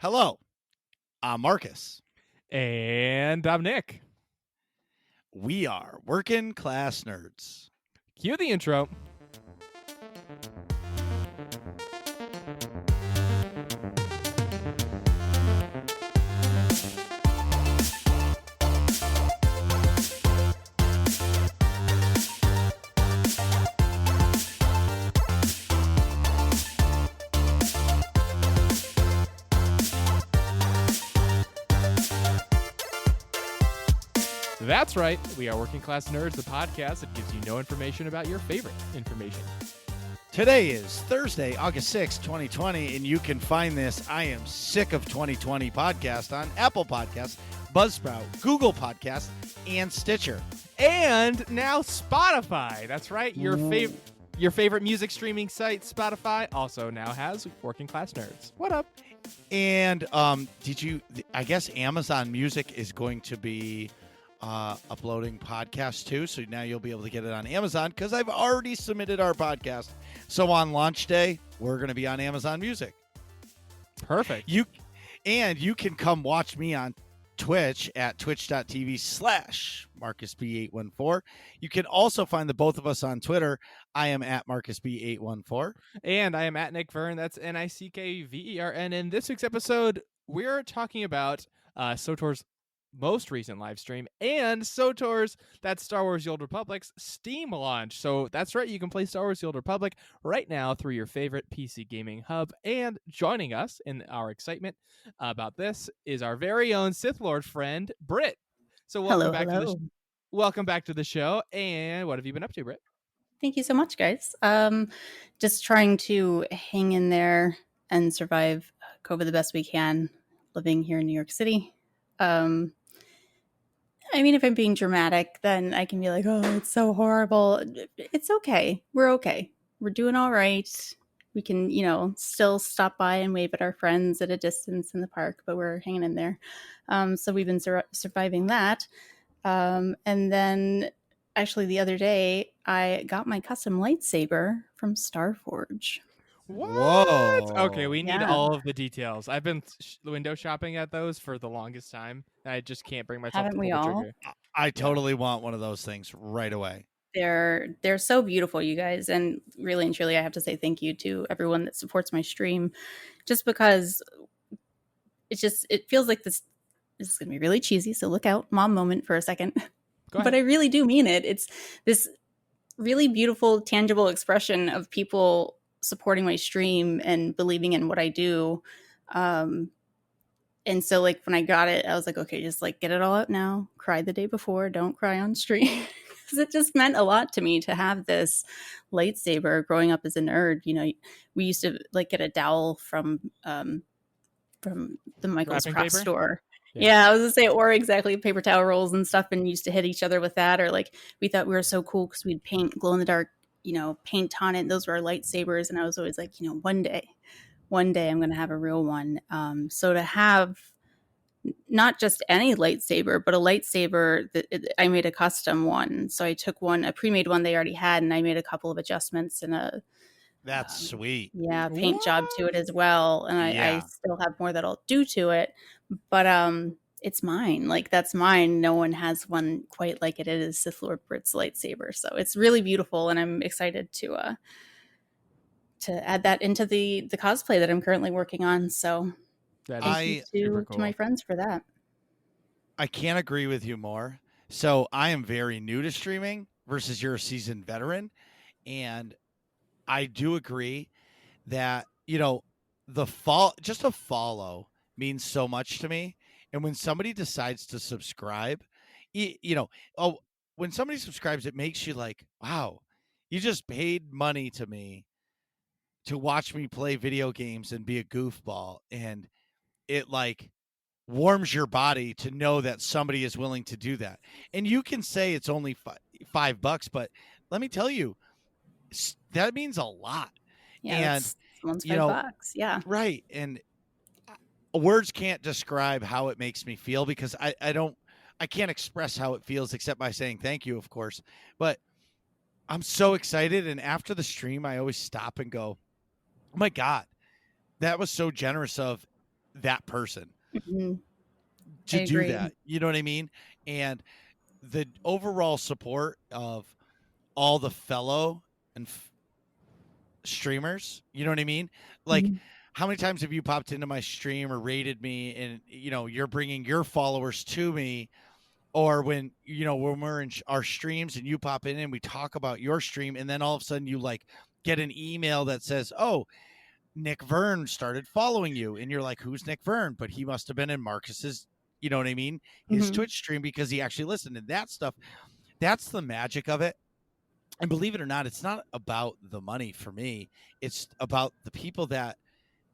Hello, I'm Marcus. And I'm Nick. We are Working Class Nerds. Cue the intro. That's right. We are Working Class Nerds, the podcast that gives you no information about your favorite information. Today is Thursday, August 6, 2020, and you can find this I Am Sick of 2020 podcast on Apple Podcasts, Buzzsprout, Google Podcasts, and Stitcher. And now Spotify. That's right. Your favorite music streaming site, Spotify, also now has Working Class Nerds. What up? And I guess Amazon Music is going to be uploading podcasts too, so now you'll be able to get it on Amazon because I've already submitted our podcast. So on launch day, we're going to be on Amazon Music. Perfect. You can come watch me on Twitch at twitch.tv/MarcusB814. You can also find the both of us on Twitter. I am at MarcusB814. And I am at Nick Vern. That's NickVern. In this week's episode, we're talking about SWTOR's most recent live stream and SWTOR's, that's Star Wars The Old Republic's Steam launch. So that's right, you can play Star Wars The Old Republic right now through your favorite PC gaming hub. And joining us in our excitement about this is our very own Sith Lord friend, Britt. So welcome back to the show. And what have you been up to, Britt? Thank you so much, guys. Just trying to hang in there and survive COVID the best we can, living here in New York City. I mean, if I'm being dramatic, then I can be like, oh, it's so horrible. It's okay. We're okay. We're doing all right. We can, still stop by and wave at our friends at a distance in the park, but we're hanging in there. So we've been surviving that. And then actually the other day, I got my custom lightsaber from Starforge. What? Whoa. Okay, we need all of the details. I've been window shopping at those for the longest time. I just can't bring myself to pull the trigger. I totally want one of those things right away. They're so beautiful, you guys. And really and truly, I have to say thank you to everyone that supports my stream, just because it feels like this is going to be really cheesy. So look out, mom moment for a second. But I really do mean it. It's this really beautiful, tangible expression of people supporting my stream and believing in what I do. And so like when I got it, I was like, okay, just like get it all out now. Cry the day before. Don't cry on stream. Because it just meant a lot to me to have this lightsaber growing up as a nerd. We used to like get a dowel from the Michael's Craft store. Yeah, I was gonna say, or exactly paper towel rolls and stuff, and used to hit each other with that. Or like we thought we were so cool because we'd paint glow in the dark, paint on it. And those were our lightsabers. And I was always like, one day I'm going to have a real one. So to have not just any lightsaber, but a lightsaber I made a custom one. So I took a pre-made one they already had, and I made a couple of adjustments and that's sweet. Yeah, paint job to it as well. And I still have more that I'll do to it, but it's mine. Like that's mine. No one has one quite like it. It is Sith Lord Britt's lightsaber. So it's really beautiful, and I'm excited to add that into the cosplay that I'm currently working on. So thank you to my friends for that. I can't agree with you more. So I am very new to streaming versus you're a seasoned veteran. And I do agree that, just a follow means so much to me. And when somebody decides to subscribe, when somebody subscribes, it makes you like, wow, you just paid money to me to watch me play video games and be a goofball. And it like warms your body to know that somebody is willing to do that. And you can say it's only $5, but let me tell you, that means a lot. Yeah, and someone's $5. Yeah. Right. And words can't describe how it makes me feel because I can't express how it feels except by saying thank you, of course. But I'm so excited. And after the stream, I always stop and go, oh my God, that was so generous of that person Mhm. I to do agree. that. You know what I mean? And the overall support of all the fellow and streamers, you know what I mean? Like, Mhm. how many times have you popped into my stream or rated me, and you're bringing your followers to me? Or when when we're in our streams and you pop in and we talk about your stream, and then all of a sudden you like get an email that says, "Oh, Nick Verne started following you," and you're like, "Who's Nick Verne?" But he must have been in Marcus's, you know what I mean, his Mhm. Twitch stream, because he actually listened. And that stuff, that's the magic of it. And believe it or not, it's not about the money for me. It's about the people that,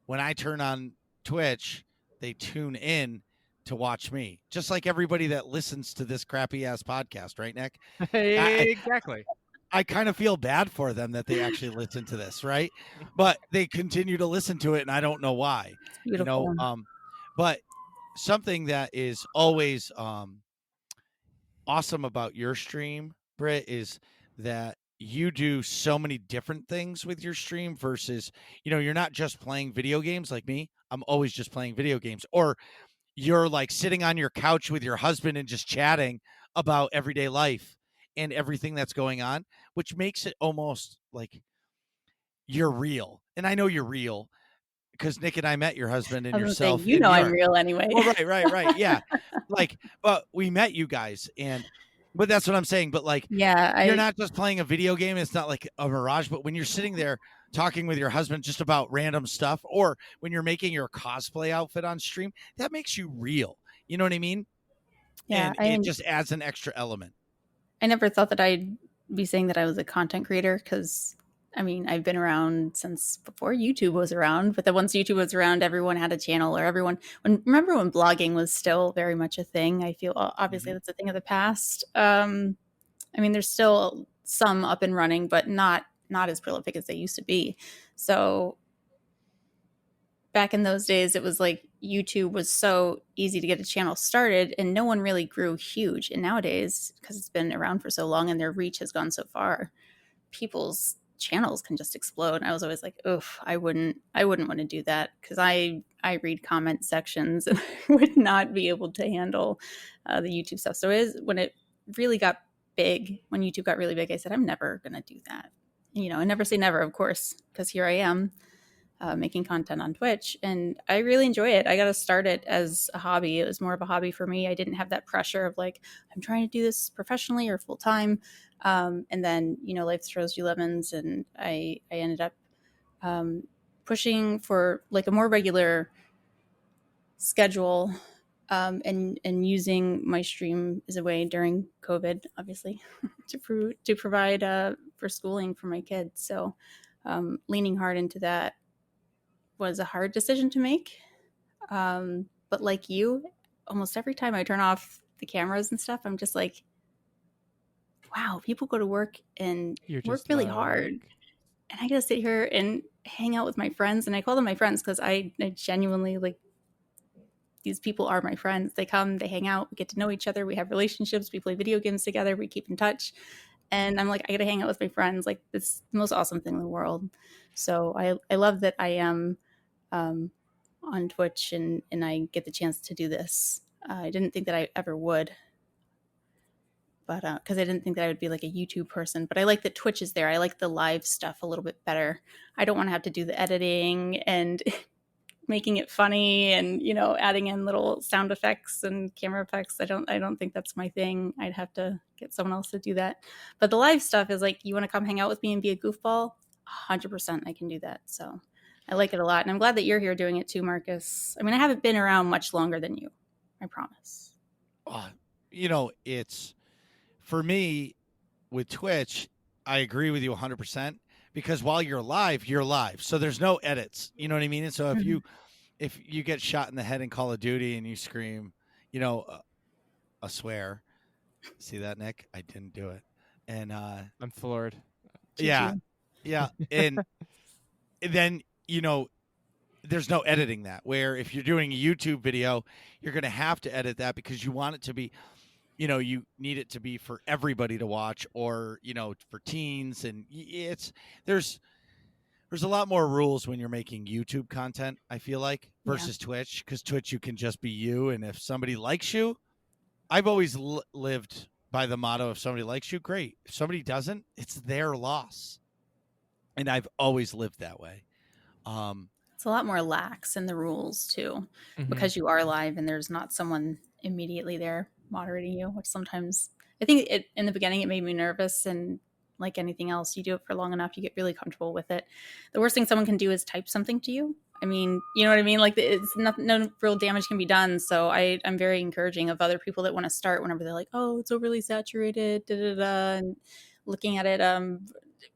when I turn on Twitch, they tune in to watch me. Just like everybody that listens to this crappy ass podcast, right, Nick? I Exactly. I kind of feel bad for them that they actually listen to this, right? But they continue to listen to it, and I don't know why. It's beautiful. But something that is always awesome about your stream, Britt, is that you do so many different things with your stream versus, you're not just playing video games like me. I'm always just playing video games. Or you're like sitting on your couch with your husband and just chatting about everyday life and everything that's going on, which makes it almost like you're real. And I know you're real because Nick and I met your husband and I was gonna say, yourself you in know, New I'm York. real anyway. Well, right. Yeah. Like, but we met you guys, but that's what I'm saying. But like, Yeah, you're not just playing a video game. It's not like a mirage, but when you're sitting there talking with your husband just about random stuff, or when you're making your cosplay outfit on stream, that makes you real. You know what I mean? yeah. And it just adds an extra element. I never thought that I'd be saying that I was a content creator because, I mean, I've been around since before YouTube was around. But then once YouTube was around, everyone had a channel, or remember when blogging was still very much a thing. I feel obviously that's a thing of the past. I mean, there's still some up and running, but not as prolific as they used to be. So back in those days, it was like YouTube was so easy to get a channel started, and no one really grew huge. And nowadays, because it's been around for so long and their reach has gone so far, people's channels can just explode. And I was always like, oof, I wouldn't want to do that, because I read comment sections and I would not be able to handle the YouTube stuff. So when it really got big, when YouTube got really big, I said, I'm never gonna do that. I never say never, of course, because here I am making content on Twitch, and I really enjoy it. I got to start it as a hobby. It was more of a hobby for me. I didn't have that pressure of like, I'm trying to do this professionally or full time. And then, life throws you lemons, and I ended up pushing for like a more regular schedule, and using my stream as a way during COVID, obviously, to provide for schooling for my kids. So leaning hard into that was a hard decision to make. But like you, almost every time I turn off the cameras and stuff, I'm just like, wow, people go to work and You're work just really hard. And I gotta sit here and hang out with my friends. And I call them my friends because I genuinely like, these people are my friends. They come, they hang out, we get to know each other, we have relationships, we play video games together, we keep in touch. And I'm like, I gotta hang out with my friends. Like, it's the most awesome thing in the world. So I love that I am on Twitch, and I get the chance to do this. I didn't think that I ever would, but because I didn't think that I would be like a YouTube person. But I like that Twitch is there. I like the live stuff a little bit better. I don't want to have to do the editing and making it funny, and adding in little sound effects and camera effects. I don't think that's my thing. I'd have to get someone else to do that. But the live stuff is like, you want to come hang out with me and be a goofball? 100% I can do that. So I like it a lot, and I'm glad that you're here doing it too, Marcus. I mean, I haven't been around much longer than you, I promise. It's for me with Twitch, I agree with you 100%, because while you're live, so there's no edits. You know what I mean? And so if you get shot in the head in Call of Duty and you scream, a swear. See that, Nick? I didn't do it. And I'm floored. yeah, yeah, and then there's no editing that. Where if you're doing a YouTube video, you're going to have to edit that because you want it to be, you need it to be for everybody to watch, or for teens, and there's there's a lot more rules when you're making YouTube content, I feel like, Yeah. versus Twitch, because Twitch, you can just be you. And if somebody likes you, I've always lived by the motto, if somebody likes you, great. If somebody doesn't, it's their loss. And I've always lived that way. It's a lot more lax in the rules too, Mhm. because you are live and there's not someone immediately there moderating you, which sometimes I think in the beginning it made me nervous, and like anything else, you do it for long enough, you get really comfortable with it. The worst thing someone can do is type something to you. I mean, you know what I mean? Like it's no real damage can be done. So I'm very encouraging of other people that want to start whenever they're like, oh, it's overly saturated, da da da, and looking at it.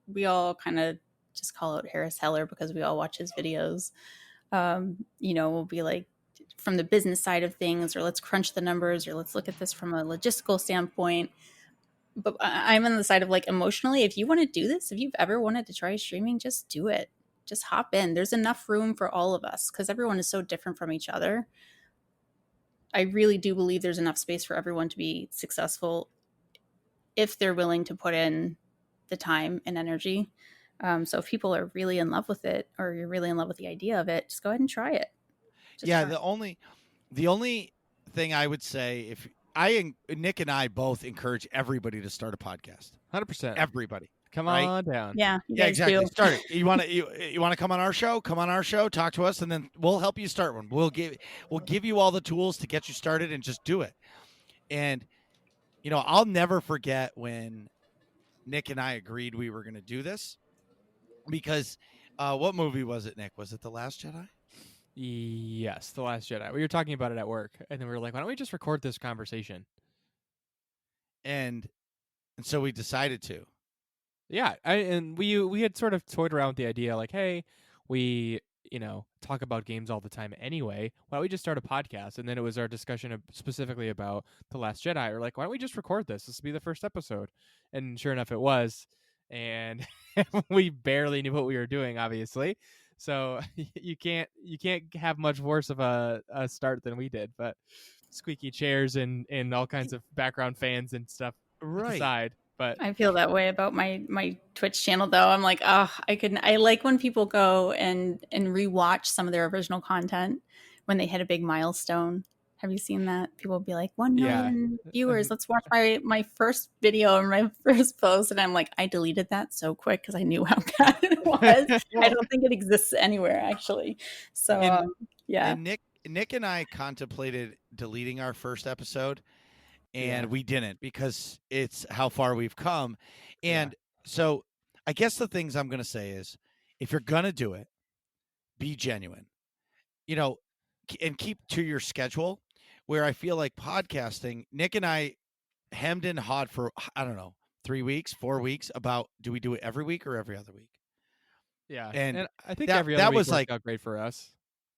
We all kind of just call out Harris Heller because we all watch his videos. We'll be like, from the business side of things, or let's crunch the numbers, or let's look at this from a logistical standpoint. But I'm on the side of like, emotionally, if you want to do this, if you've ever wanted to try streaming, just do it. Just hop in. There's enough room for all of us because everyone is so different from each other. I really do believe there's enough space for everyone to be successful if they're willing to put in the time and energy. So if people are really in love with it, or you're really in love with the idea of it, just go ahead and try it. Yeah, the only thing I would say, if Nick and I both encourage everybody to start a podcast. 100%. Everybody. Come right? on down. Yeah, you Yeah, guys exactly. do. Start it. You want to come on our show? Come on our show, talk to us, and then we'll help you start one. We'll give you all the tools to get you started, and just do it. And I'll never forget when Nick and I agreed we were going to do this, because what movie was it, Nick? Was it The Last Jedi? Yes, The Last Jedi. We were talking about it at work, and then we were like, why don't we just record this conversation? And so we decided to. Yeah, and we had sort of toyed around with the idea, like, hey, we talk about games all the time anyway. Why don't we just start a podcast? And then it was our discussion specifically about The Last Jedi. We're like, why don't we just record this? This will be the first episode. And sure enough, it was. And we barely knew what we were doing, obviously. So you can't have much worse of a start than we did. But squeaky chairs and all kinds of background fans and stuff aside. But I feel that way about my Twitch channel, though. I'm like, I like when people go and rewatch some of their original content when they hit a big milestone. Have you seen that? People will be like, 1 million viewers. Let's watch my first video or my first post. And I'm like, I deleted that so quick because I knew how bad it was. I don't think it exists anywhere, actually. So, yeah. And Nick and I contemplated deleting our first episode, and we didn't, because it's how far we've come. And so I guess the things I'm going to say is, if you're going to do it, be genuine, and keep to your schedule. Where I feel like podcasting, Nick and I hemmed and hawed for, I don't know, 3 weeks, 4 weeks about, do we do it every week or every other week? Yeah. And I think every other week was worked out great for us.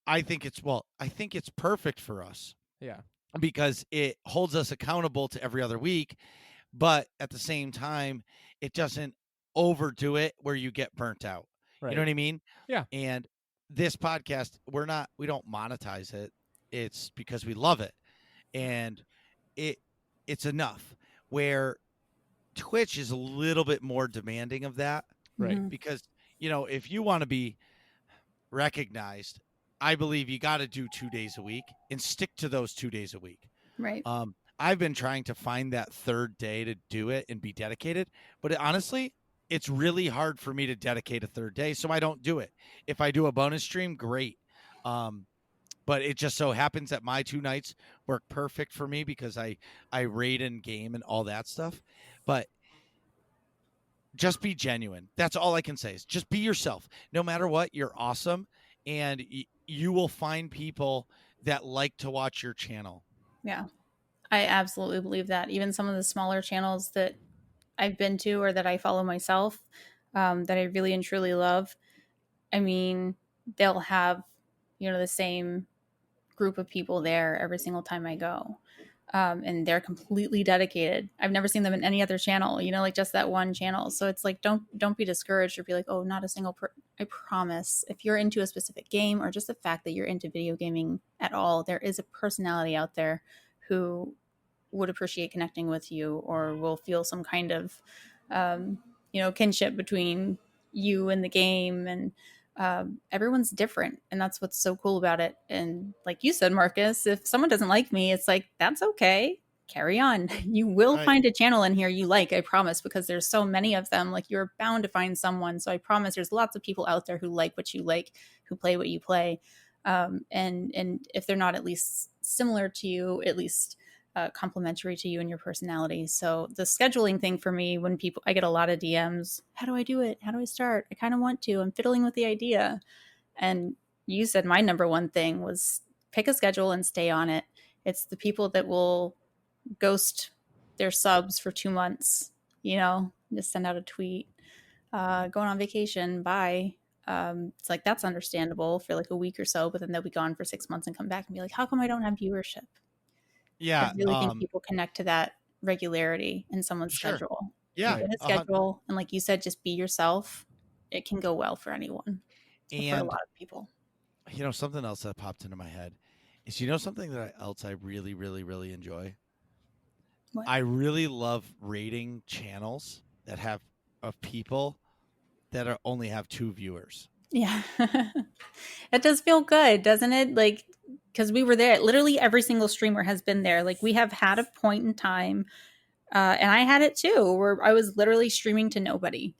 I think it's perfect for us. Yeah. Because it holds us accountable to every other week, but at the same time, it doesn't overdo it where you get burnt out. Right. You know what I mean? Yeah. And this podcast, we don't monetize it. It's because we love it. And it's enough. Where Twitch is a little bit more demanding of that. Right. Mm-hmm. Because, if you want to be recognized, I believe you got to do 2 days a week and stick to those 2 days a week. Right. I've been trying to find that third day to do it and be dedicated, but honestly, it's really hard for me to dedicate a third day, so I don't do it. If I do a bonus stream, great. But it just so happens that my 2 nights work perfect for me because I raid and game and all that stuff. But just be genuine. That's all I can say, is just be yourself. No matter what, you're awesome. And you will find people that like to watch your channel. Yeah, I absolutely believe that. Even some of the smaller channels that I've been to or that I follow myself, that I really and truly love, I mean, they'll have, the same group of people there every single time I go. And they're completely dedicated. I've never seen them in any other channel, like just that one channel. So it's like, don't be discouraged or be like, oh, not a single I promise, if you're into a specific game, or just the fact that you're into video gaming at all, there is a personality out there who would appreciate connecting with you, or will feel some kind of, kinship between you in the game, and everyone's different, and that's what's so cool about it. And like you said, Marcus, if someone doesn't like me, it's like, that's okay, carry on. You will Right. find a channel in here you like, I promise, because there's so many of them. Like, you're bound to find someone. So I promise there's lots of people out there who like what you like, who play what you play. And if they're not at least similar to you, at least complementary to you and your personality. So the scheduling thing for me, when people, I get a lot of DMs, how do I do it? How do I start? I kind of want to, I'm fiddling with the idea. And you said my number one thing was pick a schedule and stay on it. It's the people that will ghost their subs for 2 months, just send out a tweet, going on vacation, bye. It's like, that's understandable for like a week or so, but then they'll be gone for 6 months and come back and be like, how come I don't have viewership? Yeah. I really think people connect to that regularity in someone's Sure. schedule. Yeah. Get a schedule, and like you said, just be yourself. It can go well for anyone, for a And lot of people. something else that popped into my head is, something else I really, really, really enjoy. What? I really love rating channels that have of people that only have 2 viewers. Yeah. It does feel good, doesn't it? Like, because we were there. Literally every single streamer has been there. Like, we have had a point in time, and I had it too, where I was literally streaming to nobody.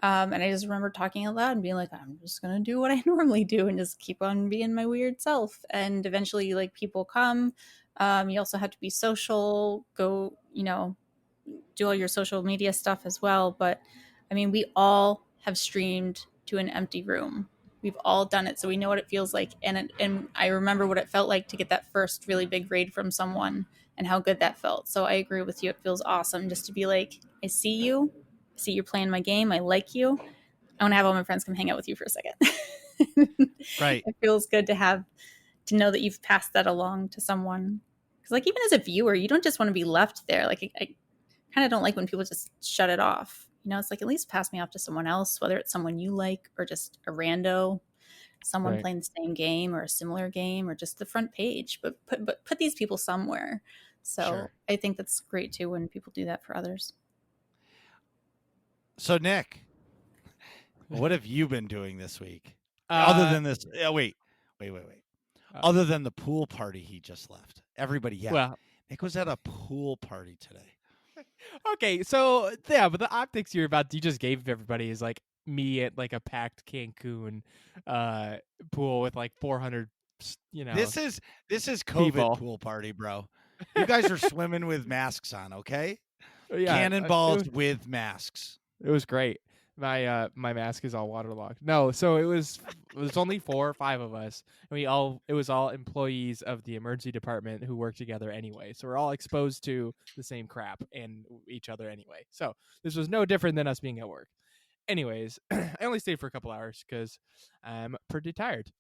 And I just remember talking out loud and being like, I'm just going to do what I normally do and just keep on being my weird self. And eventually, like, people come. You also have to be social, go, do all your social media stuff as well. But I mean, we all have streamed to an empty room. We've all done it, so we know what it feels like. And I remember what it felt like to get that first really big raid from someone and how good that felt. So I agree with you. It feels awesome just to be like, I see you. I see you're playing my game. I like you. I want to have all my friends come hang out with you for a second. Right. It feels good to know that you've passed that along to someone. Because like, even as a viewer, you don't just want to be left there. Like, I kind of don't like when people just shut it off. It's like, at least pass me off to someone else, whether it's someone you like or just a rando, someone Right. playing the same game or a similar game or just the front page. But put these people somewhere. So Sure. I think that's great too when people do that for others. So, Nick, what have you been doing this week? Other than this, wait. Other than the pool party he just left, everybody, Well, Nick was at a pool party today. okay, so yeah, but the optics you just gave everybody is like me at like a packed Cancun pool with like 400, This is COVID people. pool party, bro. You guys are swimming with masks on, okay? Yeah, Cannonballs with masks. It was great. My mask is all waterlogged. No, so it was only 4 or 5 of us, and it was all employees of the emergency department who work together anyway. So we're all exposed to the same crap and each other anyway. So this was no different than us being at work. Anyways, I only stayed for a couple hours because I'm pretty tired.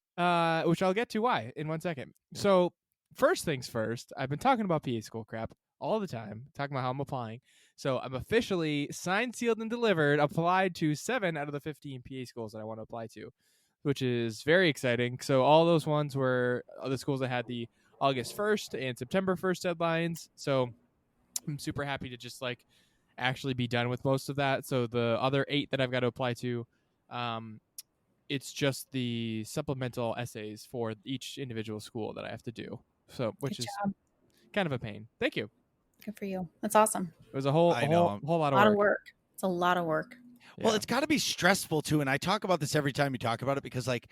Which I'll get to why in 1 second. So first things first, I've been talking about PA school crap all the time, talking about how I'm applying. So I'm officially signed, sealed, and delivered, applied to 7 out of the 15 PA schools that I want to apply to, which is very exciting. So all those ones were the schools that had the August 1st and September 1st deadlines. So I'm super happy to just like actually be done with most of that. So the other 8 that I've got to apply to, it's just the supplemental essays for each individual school that I have to do. So, which Good is job. kind of a pain. Thank you. Good for you. That's awesome. It was a whole lot of work. It's a lot of work. Well, it's got to be stressful too. And I talk about this every time you talk about it because, like,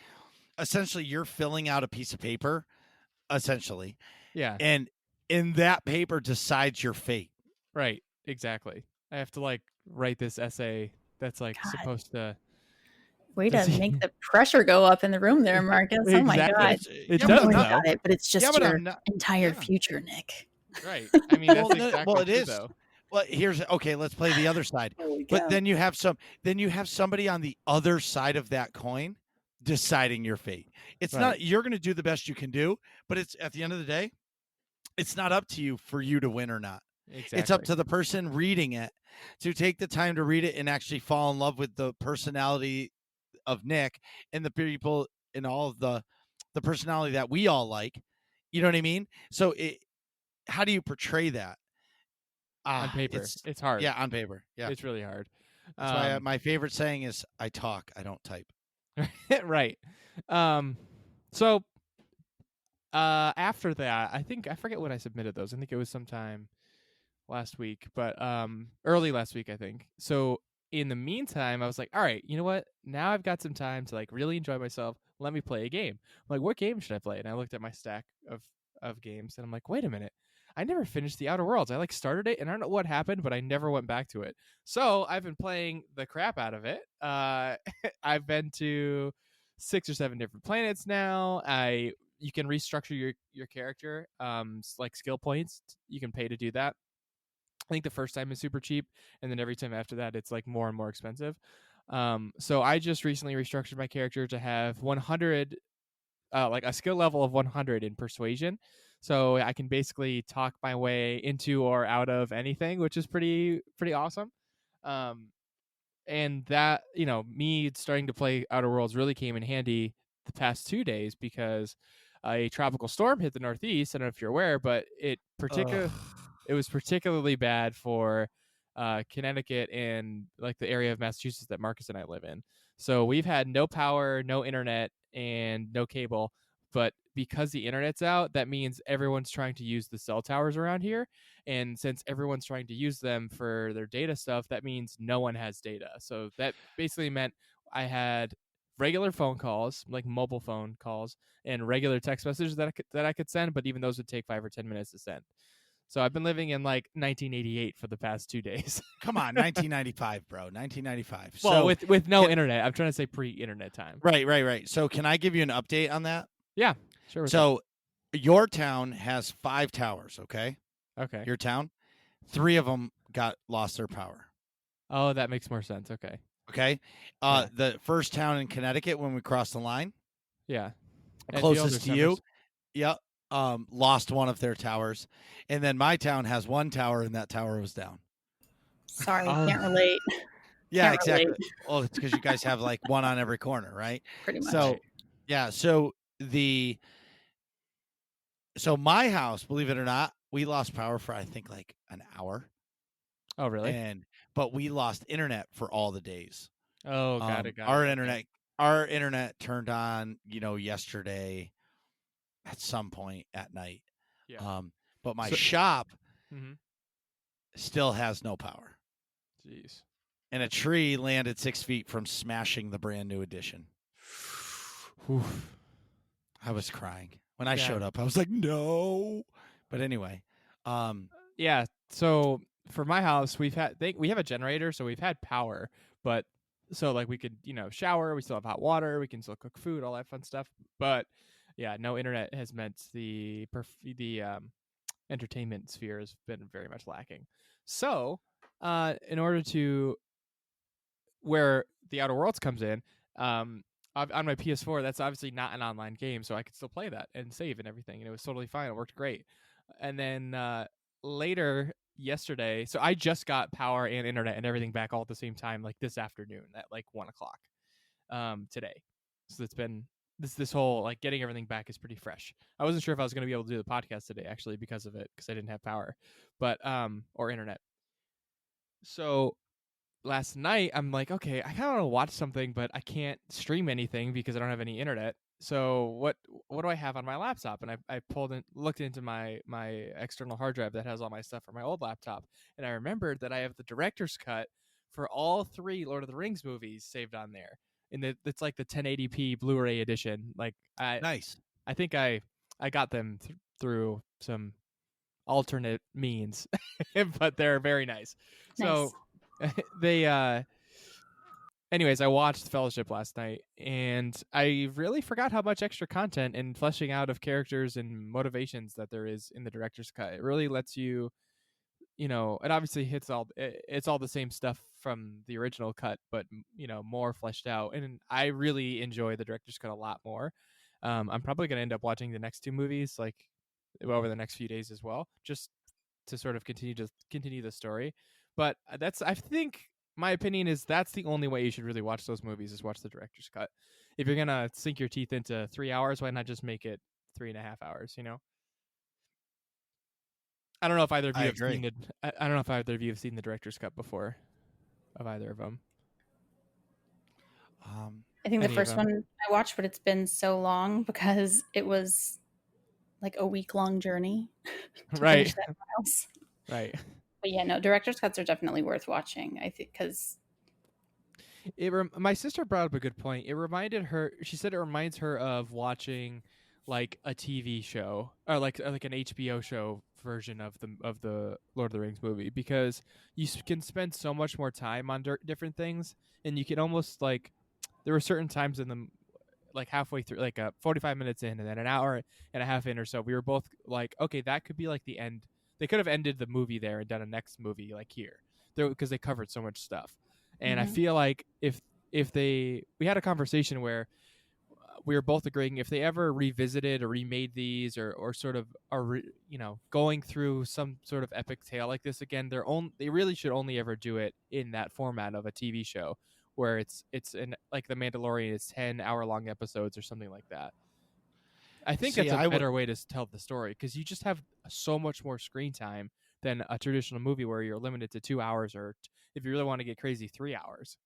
essentially you're filling out a piece of paper, essentially. Yeah. And in that paper decides your fate. Right. Exactly. I have to like write this essay that's like God. supposed to. Way to make the pressure go up in the room there, Marcus. Oh my Exactly. God. It Don't does worry though. about it, but it's just but your I'm not- entire yeah. future, Nick. Right. I mean, that's Well, exactly well, it true, is. though. Well, here's okay. Let's play the other side. Holy But cow. then you have somebody on the other side of that coin deciding your fate. It's Right. not, you're going to do the best you can do, but it's at the end of the day, it's not up to you for you to win or not. Exactly. It's up to the person reading it to take the time to read it and actually fall in love with the personality of Nick and the people and all of the personality that we all like. You know what I mean? So how do you portray that? on paper. It's hard. Yeah, on paper. Yeah. It's really hard. That's why my favorite saying is, "I talk, I don't type." Right. So after that, I forget when I submitted those. I think it was sometime last week, but early last week, I think. So in the meantime, I was like, all right, you know what? Now I've got some time to like really enjoy myself. Let me play a game. I'm like, what game should I play? And I looked at my stack of games, and I'm like, wait a minute. I never finished the Outer Worlds. I like started it, and I don't know what happened, but I never went back to it. So I've been playing the crap out of it. I've been to 6 or 7 different planets now. You can restructure your character, like skill points. You can pay to do that. I think the first time is super cheap, and then every time after that, it's like more and more expensive. So I just recently restructured my character to have 100, like a skill level of 100 in persuasion. So I can basically talk my way into or out of anything, which is pretty awesome. And that, me starting to play Outer Worlds really came in handy the past 2 days because a tropical storm hit the Northeast. I don't know if you're aware, but it was particularly bad for Connecticut and like the area of Massachusetts that Marcus and I live in. So we've had no power, no internet, and no cable. But because the internet's out, that means everyone's trying to use the cell towers around here. And since everyone's trying to use them for their data stuff, that means no one has data. So that basically meant I had regular phone calls, like mobile phone calls, and regular text messages that I could send, but even those would take 5 or 10 minutes to send. So I've been living in like 1988 for the past 2 days. Come on, 1995, bro. 1995. Well, So with no internet. I'm trying to say pre-internet time. right. So can I give you an update on that? Yeah, sure. So your town has 5 towers, okay? Okay. Your town, 3 of them lost their power. Oh, that makes more sense. Okay. Okay. Yeah. The first town in Connecticut when we crossed the line, Yeah. closest to you, yep, lost one of their towers, and then my town has 1 tower, and that tower was down. Sorry, can't relate. Yeah, Can't exactly. relate. Well, it's because you guys have like 1 on every corner, right? Pretty much. So, yeah. So my house, believe it or not, we lost power for I think like an hour. Oh, really? But we lost internet for all the days. Oh, got it. Our internet turned on, yesterday at some point at night. Yeah. But my shop Mm-hmm. still has no power. Jeez. And a tree landed 6 feet from smashing the brand new addition. I was crying when I showed up. I was like, no. But anyway, yeah. So for my house, we have a generator, so we've had power, but so like we could shower, we still have hot water, we can still cook food, all that fun stuff. But yeah, no internet has meant the entertainment sphere has been very much lacking. So in order to where the Outer Worlds comes in, on my PS4, that's obviously not an online game, so I could still play that and save and everything, and it was totally fine. It worked great. And then later yesterday, so I just got power and internet and everything back all at the same time, like this afternoon at like 1:00 today. So it's been this whole like getting everything back is pretty fresh. I wasn't sure if I was going to be able to do the podcast today actually because of it, because I didn't have power, but or internet. So last night I'm like, okay, I kind of want to watch something, but I can't stream anything because I don't have any internet. So what do I have on my laptop? And I looked into my external hard drive that has all my stuff from my old laptop, and I remembered that I have the director's cut for all 3 Lord of the Rings movies saved on there. And it's like the 1080p Blu-ray edition. Like nice. I think I got them through some alternate means, but they're very nice. So they anyways, I watched Fellowship last night, and I really forgot how much extra content and fleshing out of characters and motivations that there is in the director's cut. It really lets you, it obviously it's all the same stuff from the original cut, but more fleshed out. And I really enjoy the director's cut a lot more. I'm probably going to end up watching the next 2 movies like over the next few days as well, just to sort of continue the story. But I think my opinion is that's the only way you should really watch those movies is watch the director's cut. If you're gonna sink your teeth into 3 hours, why not just make it 3.5 hours? I don't know if either of you have seen the director's cut before of either of them. I think the Any of first them. one I watched, but it's been so long because it was like a week-long journey to Right. finish that house. Right. But yeah, no, director's cuts are definitely worth watching. I think because My sister brought up a good point. It reminded her. She said it reminds her of watching like a TV show or like an HBO show version of the Lord of the Rings movie, because you can spend so much more time on different things, and you can almost like there were certain times in the like halfway through, like 45 minutes in, and then an hour and a half in or so, we were both like, okay, that could be like the end. They could have ended the movie there and done a next movie like here, there, because they covered so much stuff. And I feel like if we had a conversation where we were both agreeing, if they ever revisited or remade these, or sort of are going through some sort of epic tale like this again, they really should only ever do it in that format of a TV show, where it's in like the Mandalorian, it's 10-hour long episodes or something like that. I think See, that's a better way to tell the story, because you just have so much more screen time than a traditional movie where you're limited to 2 hours, or if you really want to get crazy, 3 hours,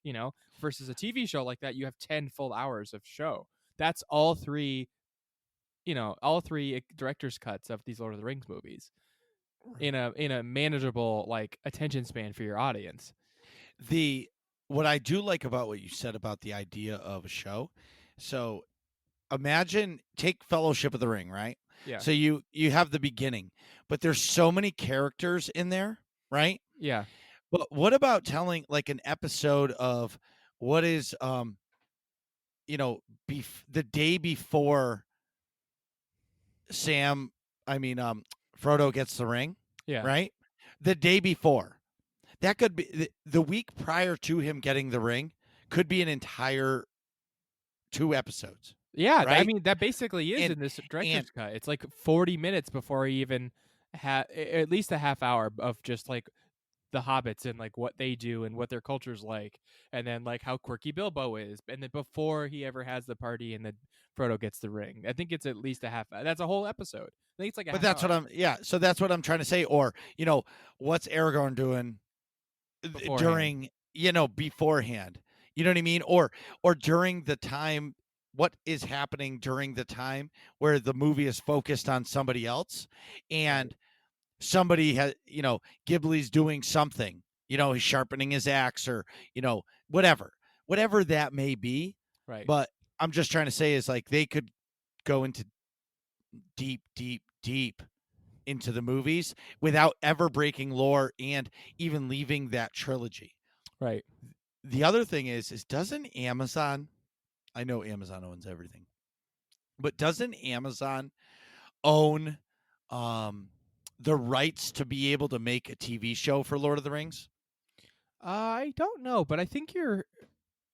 versus a TV show like that, you have 10 full hours of show. That's all three director's cuts of these Lord of the Rings movies in a manageable like attention span for your audience. What I do like about what you said about the idea of a show, so take Fellowship of the Ring, right? Yeah. So you have the beginning, but there's so many characters in there, right? Yeah. But what about telling like an episode of what is the day before Frodo gets the ring, Yeah. right? The day before. That could be the week prior to him getting the ring, could be an entire 2 episodes. Yeah, right? I mean that basically is And- in this director's cut. It's like 40 minutes before he even at least a half hour of just like the hobbits and like what they do and what their culture's like, and then like how quirky Bilbo is, and then before he ever has the party and then Frodo gets the ring. I think it's at least a half. That's a whole episode. I think it's like a. But that's what So that's what I'm trying to say. Or what's Aragorn doing during beforehand? You know what I mean? Or during the time. What is happening during the time where the movie is focused on somebody else, and somebody has, Ghibli's doing something, he's sharpening his axe, or, whatever that may be. Right. But I'm just trying to say is like they could go into deep into the movies without ever breaking lore and even leaving that trilogy. Right. The other thing is doesn't Amazon, I know Amazon owns everything, but doesn't Amazon own the rights to be able to make a TV show for Lord of the Rings? I don't know, but I think you're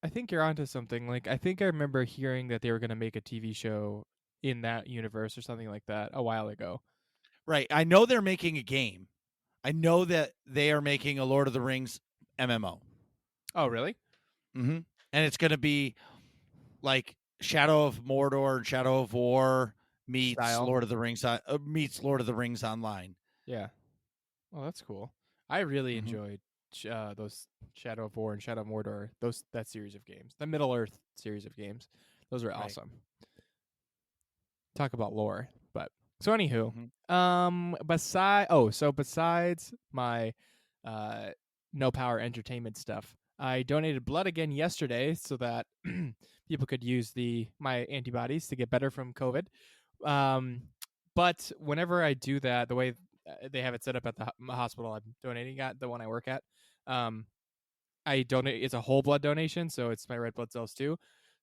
onto something. Like I think I remember hearing that they were going to make a TV show in that universe or something like that a while ago. Right. I know they're making a game. I know that they are making a Lord of the Rings MMO. Oh, really? Mm-hmm. And it's going to be like Shadow of Mordor and Shadow of War meets Style. Lord of the Rings online. Yeah. Well, that's cool. I really enjoyed those Shadow of War and Shadow of Mordor. That series of games, the Middle Earth series of games. Those are awesome. Talk about lore, but so anywho, besides my no power entertainment stuff, I donated blood again yesterday so that people could use my antibodies to get better from COVID. But whenever I do that, the way they have it set up at the hospital I'm donating at, the one I work at, I donate. It's a whole blood donation, so it's my red blood cells too.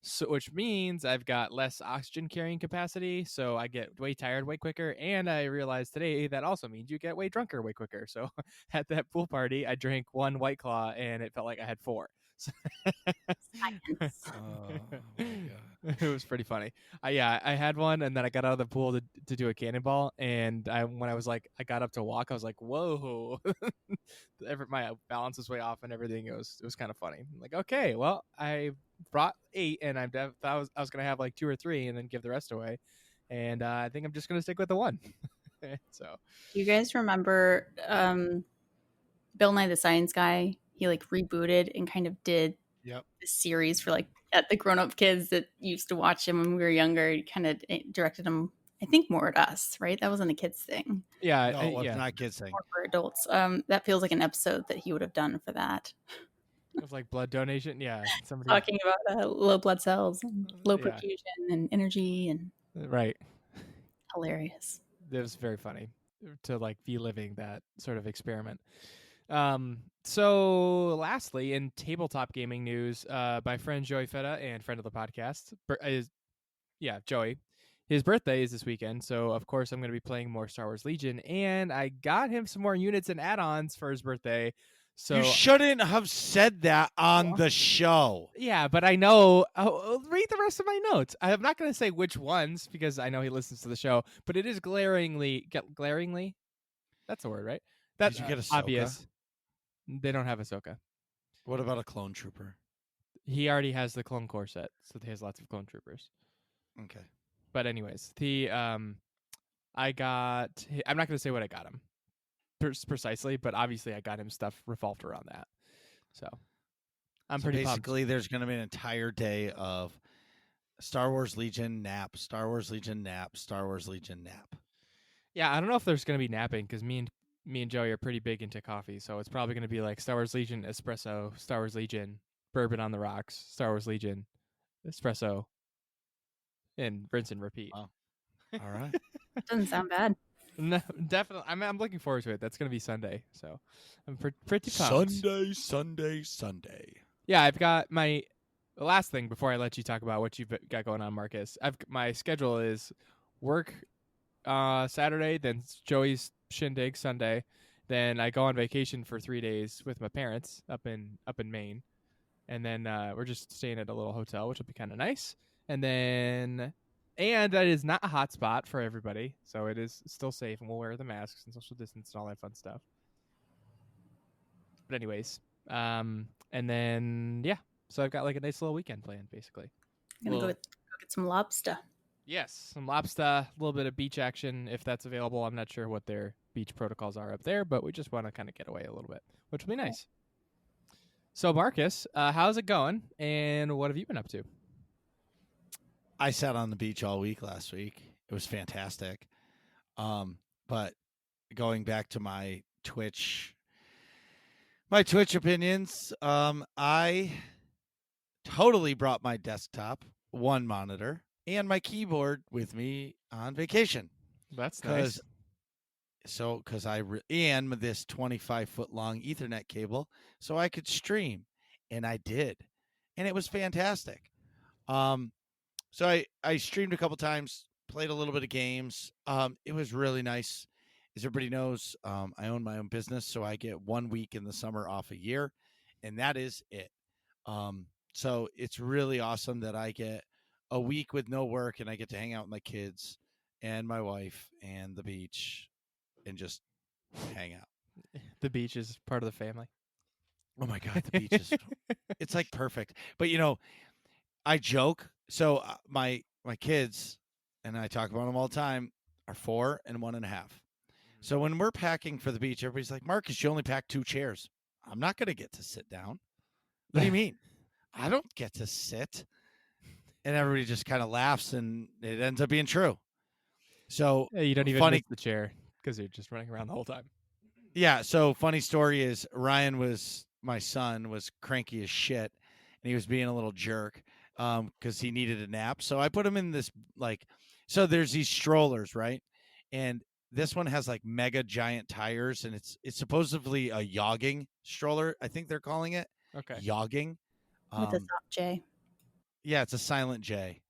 So, which means I've got less oxygen carrying capacity, so I get way tired way quicker. And I realized today that also means you get way drunker way quicker. So at that pool party, I drank 1 White Claw, and it felt like I had 4. So Oh my God. it was pretty funny. I had one, and then I got out of the pool to do a cannonball, and when I got up to walk, I was like, whoa. My balance was way off and everything. It was kind of funny. I'm like, okay, well, I brought 8, and I thought I was gonna have like 2 or 3 and then give the rest away, and I think I'm just gonna stick with the 1. So you guys remember Bill Nye the Science Guy he like rebooted and kind of did Yep. this series for like at the grown-up kids that used to watch him when we were younger. He kind of directed them, I think, more at us, right? That wasn't a kids thing. Yeah, No, it was not kids thing. More for adults. That feels like an episode that he would have done for that. It was like blood donation. Yeah, somebody Talking about low blood cells and low Yeah. perfusion and energy, and right. hilarious. It was very funny to like be living that sort of experiment. So lastly, in tabletop gaming news, my friend Joey Feta and friend of the podcast, Joey, his birthday is this weekend. So of course I'm going to be playing more Star Wars Legion, and I got him some more units and add-ons for his birthday. So you shouldn't have said that on the show. Yeah, but I know. I'll read the rest of my notes. I'm not going to say which ones because I know he listens to the show, but it is glaringly. That's a word, right? That's Did you get Ahsoka? obvious. They don't have Ahsoka. What about a clone trooper? He already has the clone core set, so he has lots of clone troopers. Okay. But anyways, I'm not going to say what I got him precisely, but obviously I got him stuff revolved around that. So I'm pretty basically pumped. There's going to be an entire day of Star Wars Legion nap, Star Wars Legion nap, Star Wars Legion nap. Yeah, I don't know if there's going to be napping because me and Joey are pretty big into coffee, so it's probably going to be like Star Wars Legion espresso, Star Wars Legion bourbon on the rocks, Star Wars Legion espresso, and rinse and repeat. Wow. All right. Doesn't sound bad. No, definitely. I'm looking forward to it. That's going to be Sunday, so I'm pretty pumped. Sunday. Yeah, I've got the last thing before I let you talk about what you've got going on, Marcus. My schedule is work Saturday, then Joey's shindig Sunday, then I go on vacation for 3 days with my parents up in Maine, and then we're just staying at a little hotel, which will be kind of nice. And that is not a hot spot for everybody, so it is still safe, and we'll wear the masks and social distance and all that fun stuff. But anyways, and then so I've got like a nice little weekend planned, basically. I'm gonna go get some lobster. Yes, some lobster, a little bit of beach action if that's available. I'm not sure what their beach protocols are up there, but we just want to kind of get away a little bit, which will be nice. So, Marcus, how's it going, and what have you been up to? I sat on the beach all week last week. It was fantastic. But going back to my Twitch opinions, I totally brought my desktop, one monitor, and my keyboard with me on vacation. That's nice. Because and this 25-foot long Ethernet cable, so I could stream, and I did, and it was fantastic. So I streamed a couple times, played a little bit of games. It was really nice. As everybody knows, I own my own business, so I get 1 week in the summer off a year, and that is it. So it's really awesome that I get a week with no work, and I get to hang out with my kids and my wife and the beach and just hang out. The beach is part of the family. Oh my God, the beach is, it's like perfect. But I joke. So my kids, and I talk about them all the time, are 4 and 1.5. So when we're packing for the beach, everybody's like, Marcus, you only packed 2 chairs. I'm not going to get to sit down. What do you mean? I don't get to sit. And everybody just kind of laughs, and it ends up being true. So you don't even miss the chair because you're just running around the whole time. Yeah. So funny story is my son was cranky as shit, and he was being a little jerk because he needed a nap. So I put him in this so there's these strollers, right? And this one has like mega giant tires, and it's supposedly a jogging stroller. I think they're calling it. Okay. Jogging. With a soft J. Yeah, it's a silent J.